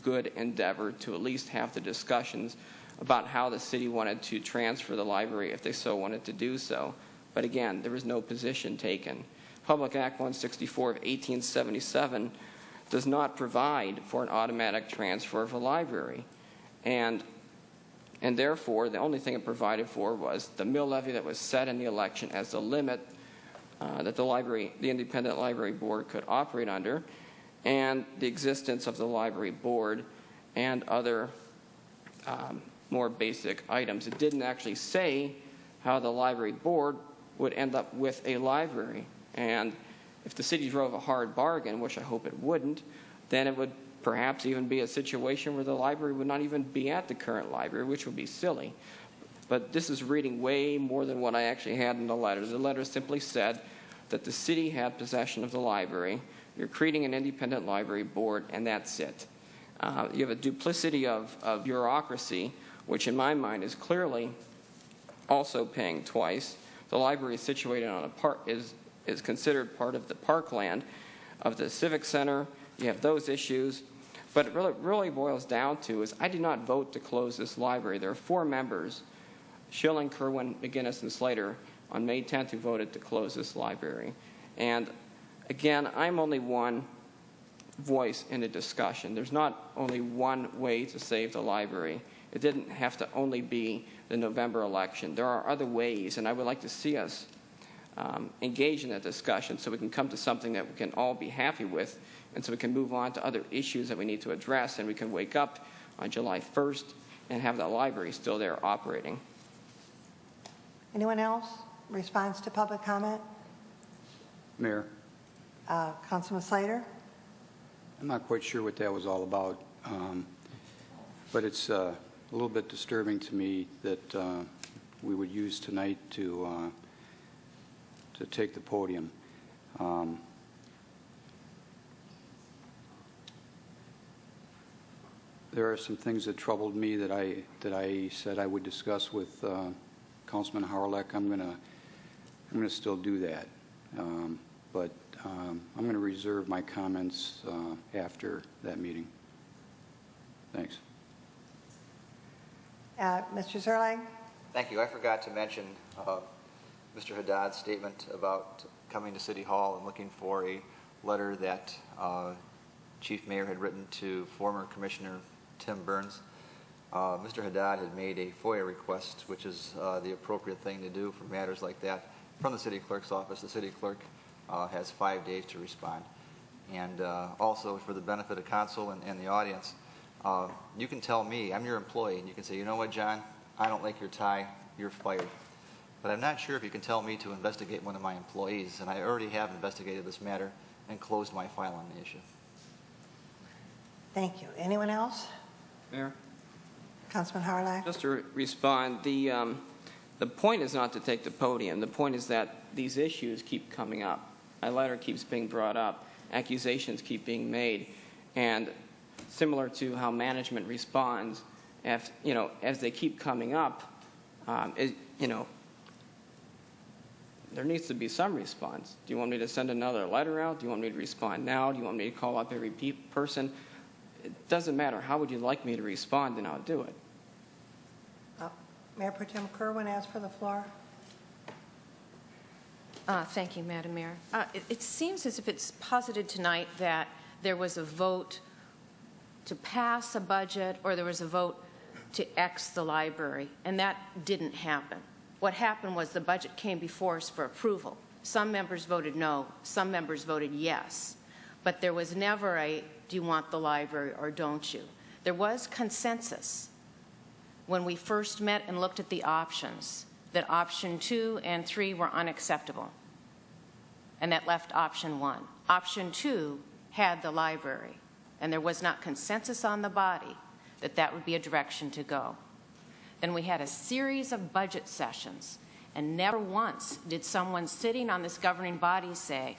good endeavor to at least have the discussions about how the city wanted to transfer the library if they so wanted to do so. But again, there was no position taken. Public Act 164 of 1877 does not provide for an automatic transfer of a library. And therefore, the only thing it provided for was the mill levy that was set in the election as the limit that the Independent Library Board could operate under, and the existence of the library board and other more basic items. It didn't actually say how the library board would end up with a library. And if the city drove a hard bargain, which I hope it wouldn't, then it would perhaps even be a situation where the library would not even be at the current library, which would be silly. But this is reading way more than what I actually had in the letter. The letter simply said that the city had possession of the library, you're creating an independent library board, and that's it. You have a duplicity of bureaucracy, which in my mind is clearly also paying twice. The library is situated on a park, is considered part of the parkland of the Civic Center. You have those issues. But it really boils down to is I did not vote to close this library. There are 4 members, Schilling, Kerwin, McGinnis, and Slater, on May 10th who voted to close this library. And again, I'm only one voice in a discussion. There's not only one way to save the library. It didn't have to only be the November election. There are other ways, and I would like to see us engage in that discussion so we can come to something that we can all be happy with, and so we can move on to other issues that we need to address, and we can wake up on July 1st and have the library still there operating. Anyone else? Response to public comment? Mayor, Councilman Slater? I'm not quite sure what that was all about, but it's a little bit disturbing to me that we would use tonight to take the podium. There are some things that troubled me that I said I would discuss with Councilman Hawryluk. I'm gonna still do that, but I'm going to reserve my comments after that meeting. Thanks. Mr. Zerlag? Thank you. I forgot to mention Mr. Haddad's statement about coming to City Hall and looking for a letter that Chief Mayor had written to former Commissioner Tim Burns. Mr. Haddad had made a FOIA request, which is the appropriate thing to do for matters like that, from the City Clerk's office. The City Clerk has 5 days to respond. And also, for the benefit of council and the audience, you can tell me, I'm your employee, and you can say, you know what, John, I don't like your tie, you're fired. But I'm not sure if you can tell me to investigate one of my employees, and I already have investigated this matter and closed my file on the issue. Thank you. Anyone else? Mayor? Councilman Hawryluk? Just to respond, the point is not to take the podium. The point is that these issues keep coming up. My letter keeps being brought up. Accusations keep being made. And similar to how management responds, as they keep coming up, there needs to be some response. Do you want me to send another letter out? Do you want me to respond now? Do you want me to call up every person? It doesn't matter. How would you like me to respond, and I'll do it. Mayor Pro Tem Kerwin asked for the floor. Thank you, Madam Mayor. It seems as if it's posited tonight that there was a vote to pass a budget or there was a vote to X the library, and that didn't happen. What happened was the budget came before us for approval. Some members voted no, some members voted yes, but there was never a, do you want the library or don't you? There was consensus when we first met and looked at the options that option 2 and 3 were unacceptable, and that left option 1. Option 2 had the library, and there was not consensus on the body that that would be a direction to go. Then we had a series of budget sessions, and never once did someone sitting on this governing body say,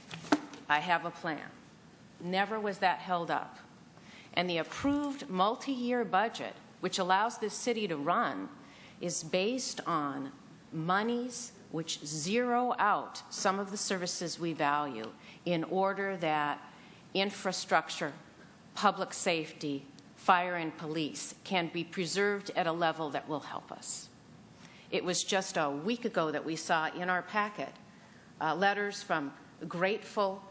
I have a plan. Never was that held up. And the approved multi-year budget, which allows this city to run, is based on monies which zero out some of the services we value in order that infrastructure, public safety, fire and police can be preserved at a level that will help us. It was just a week ago that we saw in our packet letters from grateful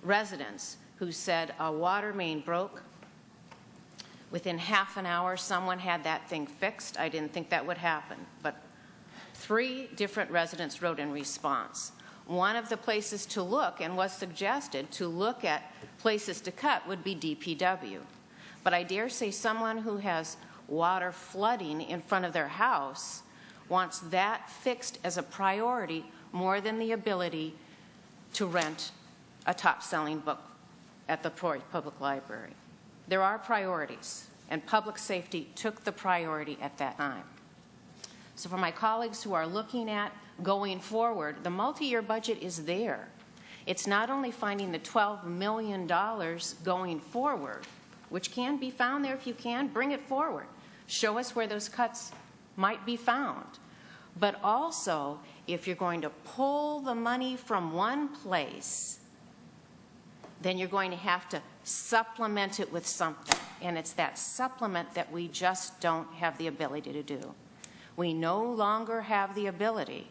residents who said a water main broke. Within half an hour, someone had that thing fixed. I didn't think that would happen, but 3 different residents wrote in response. One of the places to look, and was suggested to look at places to cut, would be DPW. But I dare say someone who has water flooding in front of their house wants that fixed as a priority more than the ability to rent a top-selling book at the Troy Public Library. There are priorities, and public safety took the priority at that time. So for my colleagues who are looking at going forward, the multi-year budget is there. It's not only finding the $12 million going forward, which can be found there if you can, bring it forward. Show us where those cuts might be found. But also, if you're going to pull the money from one place, then you're going to have to supplement it with something. And it's that supplement that we just don't have the ability to do. We no longer have the ability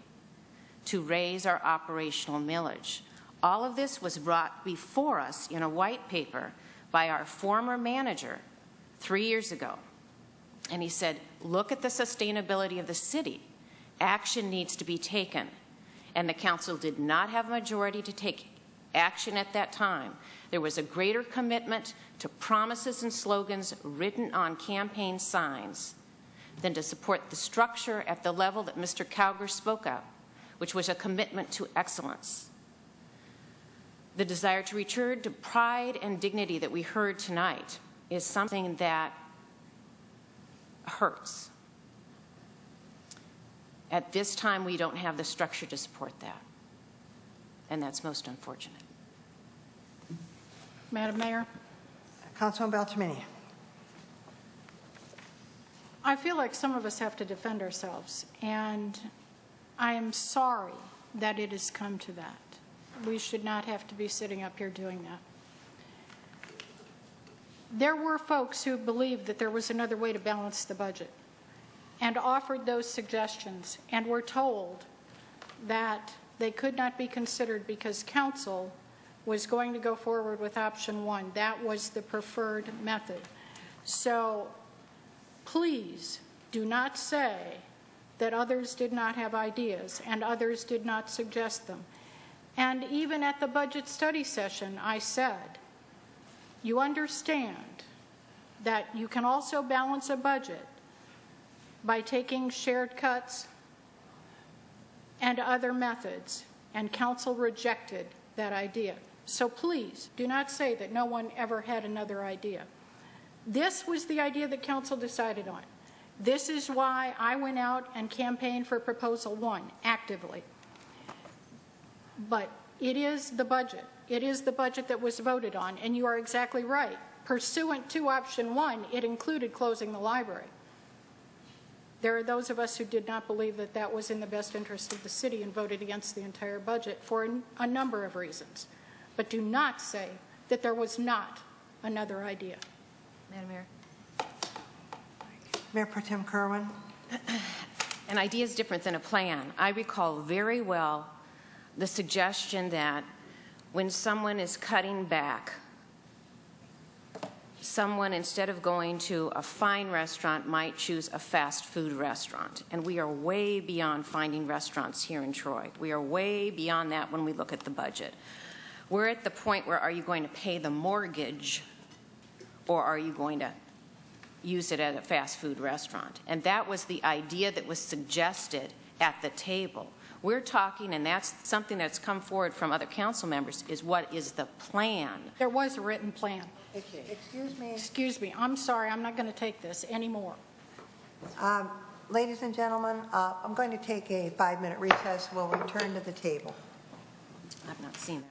to raise our operational millage. All of this was brought before us in a white paper by our former manager 3 years ago. And he said, look at the sustainability of the city. Action needs to be taken. And the council did not have a majority to take action at that time. There was a greater commitment to promises and slogans written on campaign signs than to support the structure at the level that Mr. Cowger spoke of, which was a commitment to excellence. The desire to return to pride and dignity that we heard tonight is something that hurts. At this time, we don't have the structure to support that, and that's most unfortunate. Madam Mayor? Councilwoman Beltramini. I feel like some of us have to defend ourselves, and I am sorry that it has come to that. We should not have to be sitting up here doing that. There were folks who believed that there was another way to balance the budget and offered those suggestions and were told that they could not be considered because council was going to go forward with option 1. That was the preferred method. So please do not say that others did not have ideas and others did not suggest them. And even at the budget study session, I said, you understand that you can also balance a budget by taking shared cuts and other methods, and council rejected that idea. So please do not say that no one ever had another idea. This was the idea that council decided on. This is why I went out and campaigned for proposal 1 actively. But it is the budget. It is the budget that was voted on, and you are exactly right. Pursuant to option 1, it included closing the library. There are those of us who did not believe that that was in the best interest of the city and voted against the entire budget for a number of reasons. But do not say that there was not another idea. Madam Mayor. Mayor Pro Tem Kerwin. An idea is different than a plan. I recall very well the suggestion that when someone is cutting back, someone, instead of going to a fine restaurant, might choose a fast food restaurant. And we are way beyond finding restaurants here in Troy. We are way beyond that when we look at the budget. We're at the point where, are you going to pay the mortgage or are you going to use it at a fast food restaurant? And that was the idea that was suggested at the table. We're talking, and that's something that's come forward from other council members, is what is the plan? There was a written plan. Excuse me. Excuse me. I'm sorry. I'm not going to take this anymore. Ladies and gentlemen, I'm going to take a 5-minute recess. We'll return to the table. I've not seen that.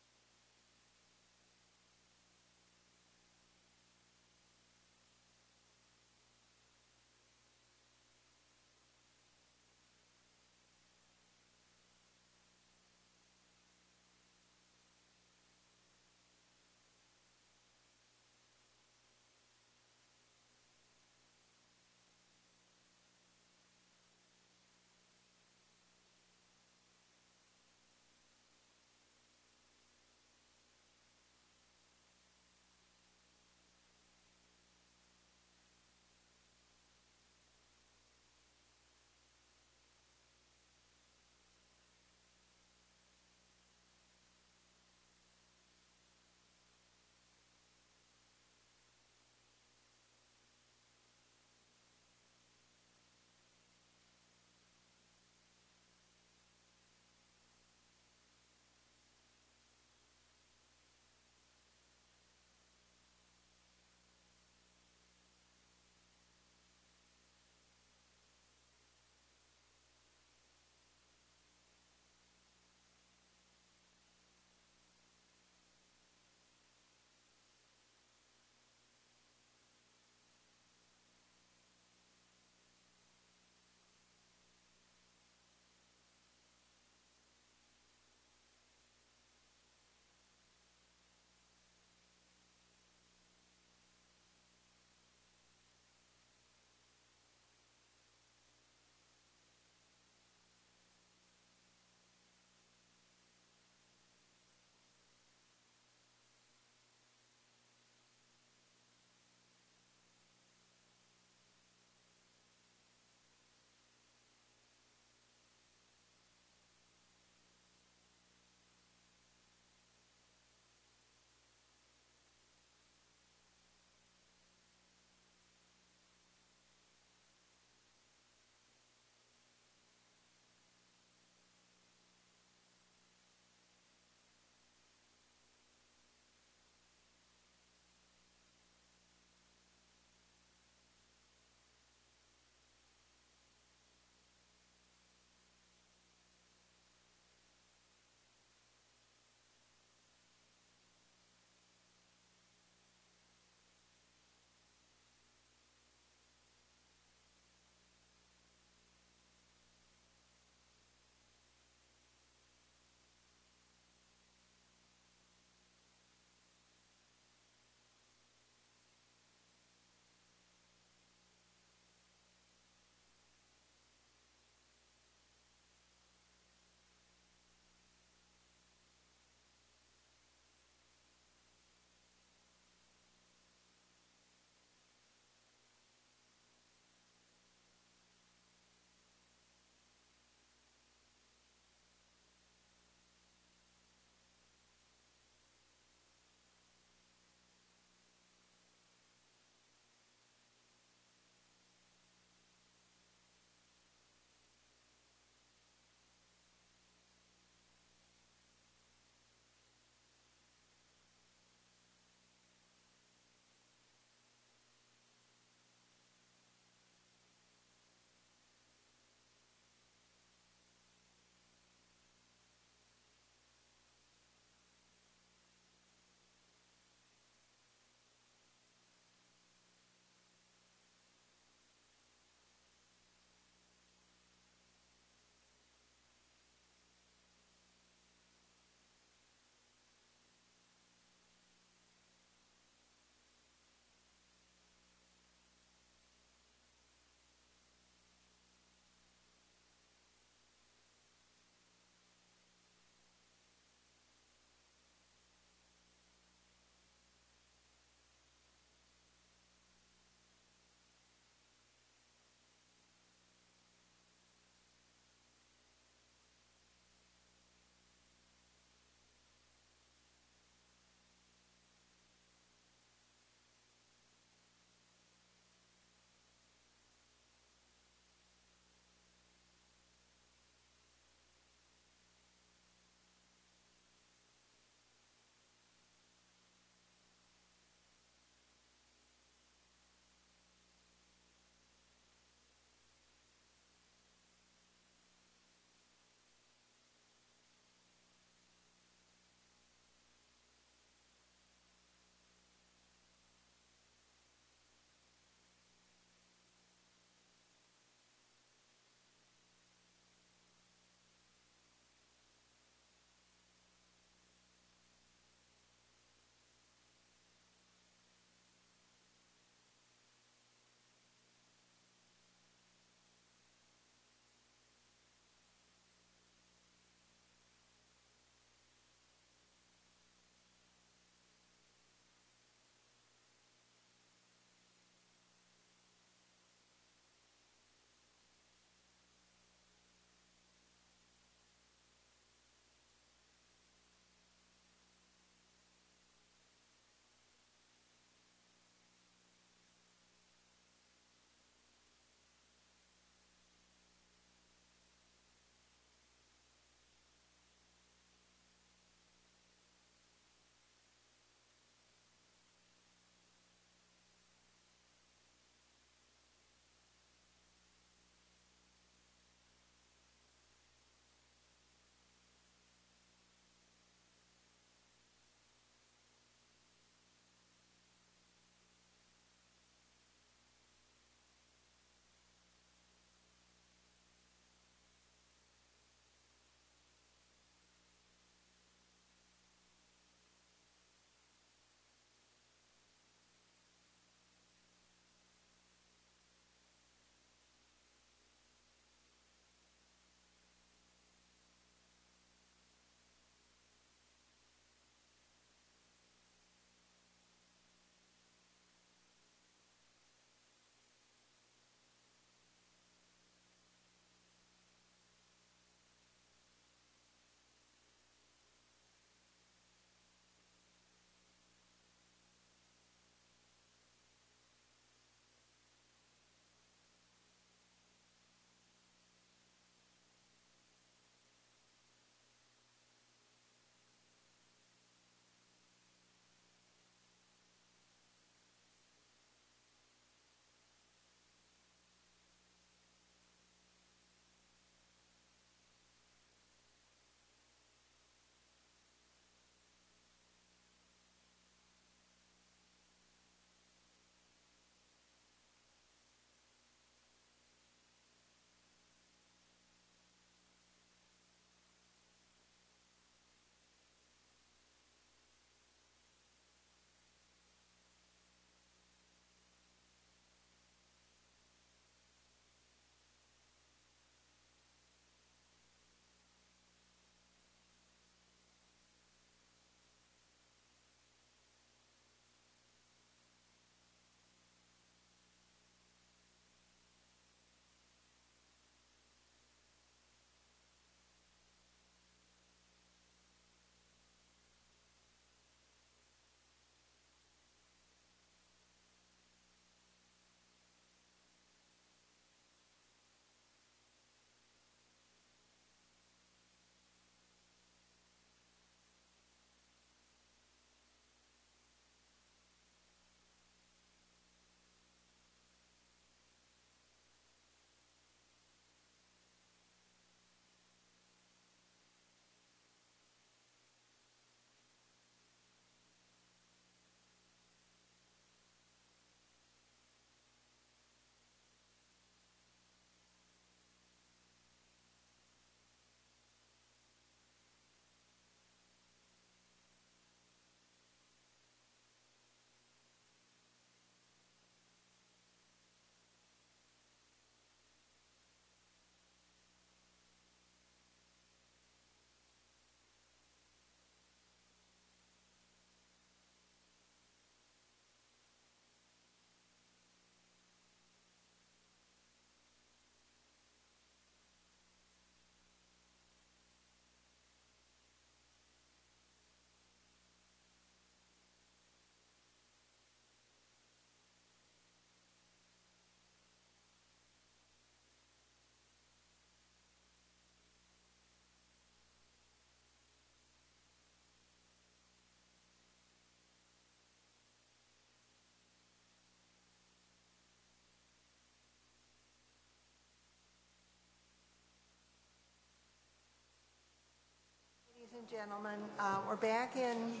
Ladies and gentlemen, we're back in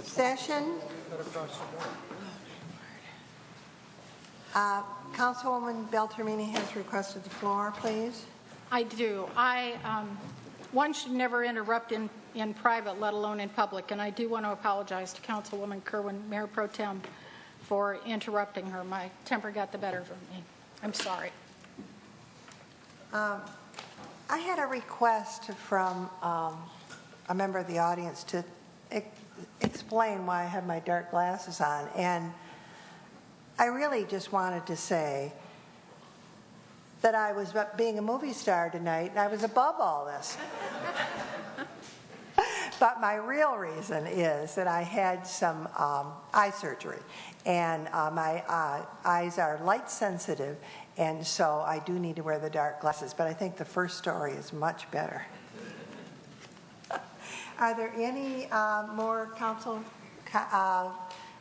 session. Councilwoman Beltramini has requested the floor, please. I do. One should never interrupt in private, let alone in public, and I do want to apologize to Councilwoman Kerwin, Mayor Pro Tem, for interrupting her. My temper got the better of me. I'm sorry. I had a request from a member of the audience to explain why I have my dark glasses on, and I really just wanted to say that I was being a movie star tonight and I was above all this. But my real reason is that I had some eye surgery, and my eyes are light sensitive, and so I do need to wear the dark glasses, but I think the first story is much better. Are there any more council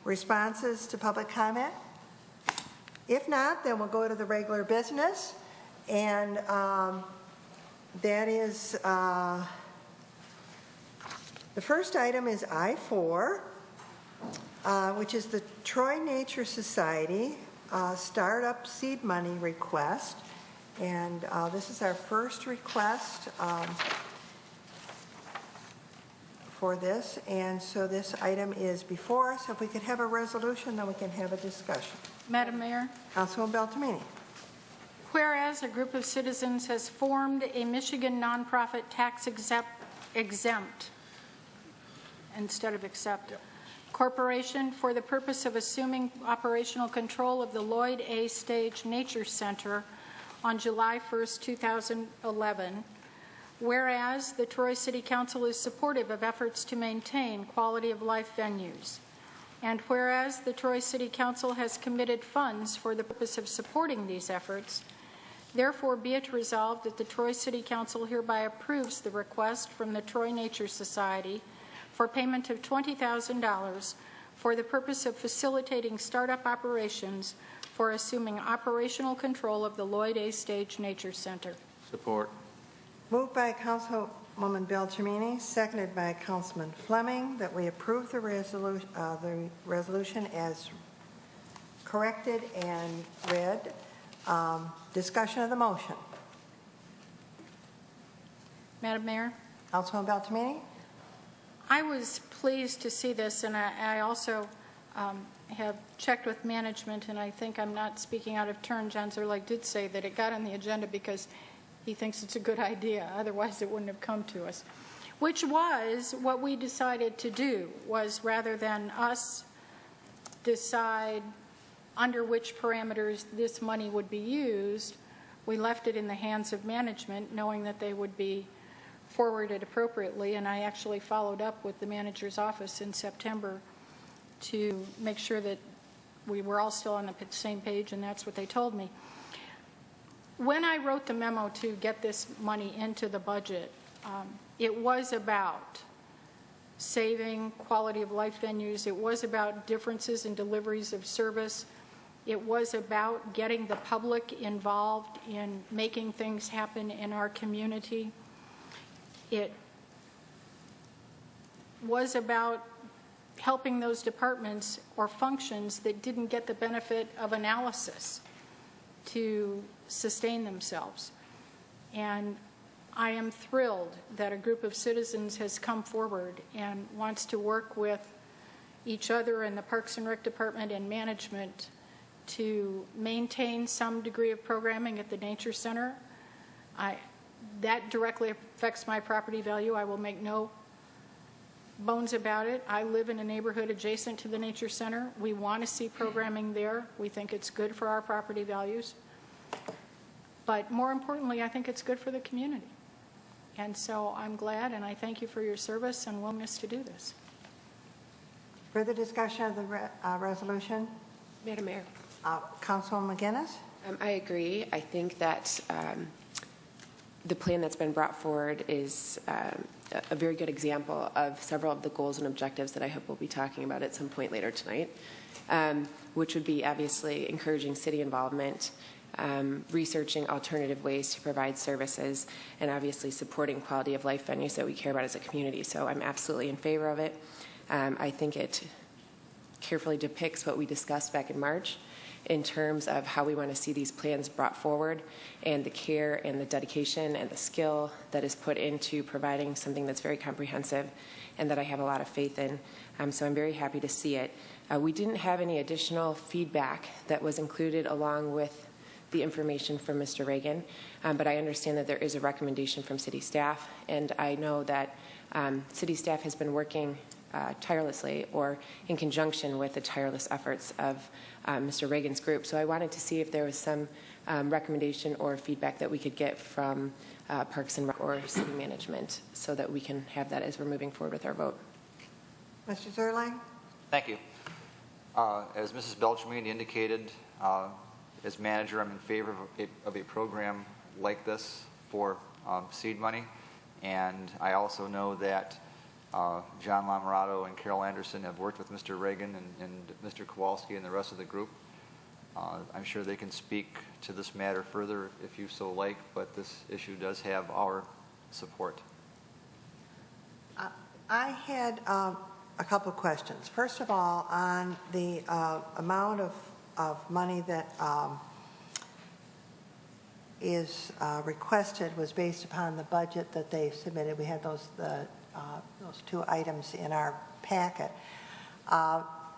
responses to public comment? If not, then we'll go to the regular business, and that is the first item is I-4, which is the Troy Nature Society startup seed money request, and this is our first request for this, and so this item is before us. If we could have a resolution, then we can have a discussion. Madam Mayor. Councilwoman Beltramini. Whereas a group of citizens has formed a Michigan nonprofit tax exempt instead of accept corporation for the purpose of assuming operational control of the Lloyd A. Stage Nature Center on July 1st, 2011. Whereas the Troy City Council is supportive of efforts to maintain quality of life venues. And whereas the Troy City Council has committed funds for the purpose of supporting these efforts, therefore be it resolved that the Troy City Council hereby approves the request from the Troy Nature Society for payment of $20,000 for the purpose of facilitating startup operations for assuming operational control of the Lloyd A. Stage Nature Center. Support. Moved by Councilwoman Beltramini, seconded by Councilman Fleming, that we approve the resolution as corrected and read. Discussion of the motion. Madam Mayor. Councilwoman Beltramini. I was pleased to see this, and I also have checked with management, and I think I'm not speaking out of turn. John Zerlag did say that it got on the agenda because he thinks it's a good idea. Otherwise, it wouldn't have come to us, which was what we decided to do, was rather than us decide under which parameters this money would be used, we left it in the hands of management, knowing that they would be forwarded appropriately. And I actually followed up with the manager's office in September to make sure that we were all still on the same page, and that's what they told me. When I wrote the memo to get this money into the budget, it was about saving quality of life venues. It was about differences in deliveries of service. It was about getting the public involved in making things happen in our community. It was about helping those departments or functions that didn't get the benefit of analysis to sustain themselves. And I am thrilled that a group of citizens has come forward and wants to work with each other in the Parks and Rec Department and management to maintain some degree of programming at the Nature Center. That directly affects my property value. I will make no bones about it. I live in a neighborhood adjacent to the Nature Center. We want to see programming there. We think it's good for our property values. But more importantly, I think it's good for the community. And so I'm glad, and I thank you for your service and willingness to do this. Further discussion of the resolution? Madam Mayor. Councilwoman McGinnis? I agree. I think that the plan that's been brought forward is a very good example of several of the goals and objectives that I hope we'll be talking about at some point later tonight, which would be obviously encouraging city involvement researching alternative ways to provide services, and obviously supporting quality of life venues that we care about as a community. So I'm absolutely in favor of it. I think it carefully depicts what we discussed back in March in terms of how we want to see these plans brought forward, and the care and the dedication and the skill that is put into providing something that's very comprehensive and that I have a lot of faith in. So I'm very happy to see it. We didn't have any additional feedback that was included along with the information from Mr. Reagan, but I understand that there is a recommendation from city staff, and I know that city staff has been working tirelessly or in conjunction with the tireless efforts of Mr. Reagan's group. So I wanted to see if there was some recommendation or feedback that we could get from Parks and Rec or city management so that we can have that as we're moving forward with our vote. Mr. Zerline? Thank you. As Mrs. Beltramini indicated, as manager, I'm in favor of a program like this for seed money. And I also know that John Lamorato and Carol Anderson have worked with Mr. Reagan and Mr. Kowalski and the rest of the group. I'm sure they can speak to this matter further if you so like, but this issue does have our support. I had a couple of questions. First of all, on the amount of money that is requested was based upon the budget that they submitted. We had those two items in our packet.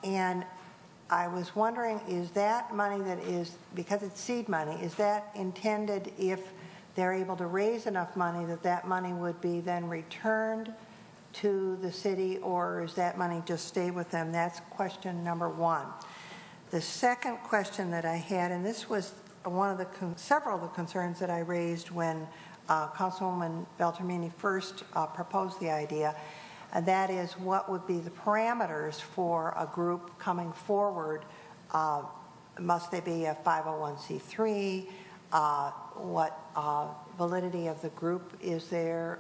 And I was wondering, is that money that is, because it's seed money, is that intended if they're able to raise enough money that that money would be then returned to the city, or is that money just stay with them? That's question number one. The second question that I had, and this was one of the several of the concerns that I raised when Councilwoman Beltramini first proposed the idea, and that is what would be the parameters for a group coming forward. Must they be a 501c3? What validity of the group is there?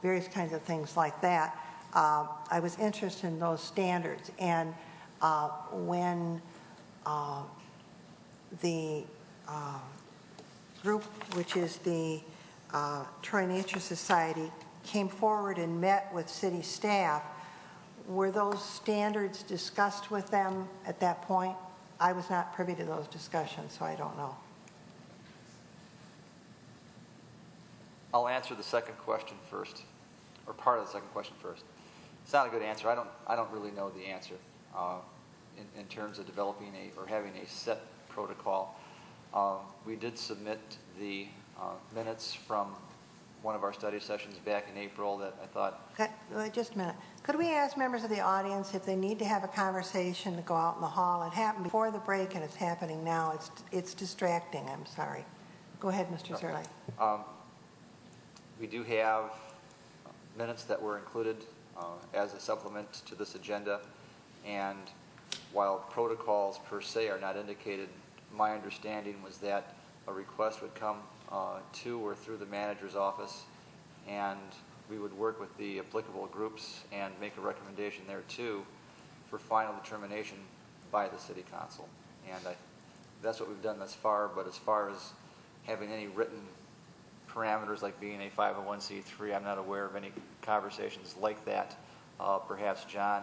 Various kinds of things like that. I was interested in those standards. And when the group, which is the Troy Nature Society, came forward and met with city staff, were those standards discussed with them at that point? I was not privy to those discussions, so I don't know. I'll answer the second question first, or part of the second question first. It's not a good answer. I don't really know the answer in terms of developing or having a set protocol. We did submit the minutes from one of our study sessions back in April that I thought... Okay, just a minute. Could we ask members of the audience if they need to have a conversation to go out in the hall? It happened before the break and it's happening now. It's distracting. I'm sorry. Go ahead, Mr. Zerle. We do have minutes that were included as a supplement to this agenda, and while protocols per se are not indicated, my understanding was that a request would come to or through the manager's office, and we would work with the applicable groups and make a recommendation there too for final determination by the city council. And that's what we've done thus far, but as far as having any written parameters like being a 501c3, I'm not aware of any conversations like that. Perhaps John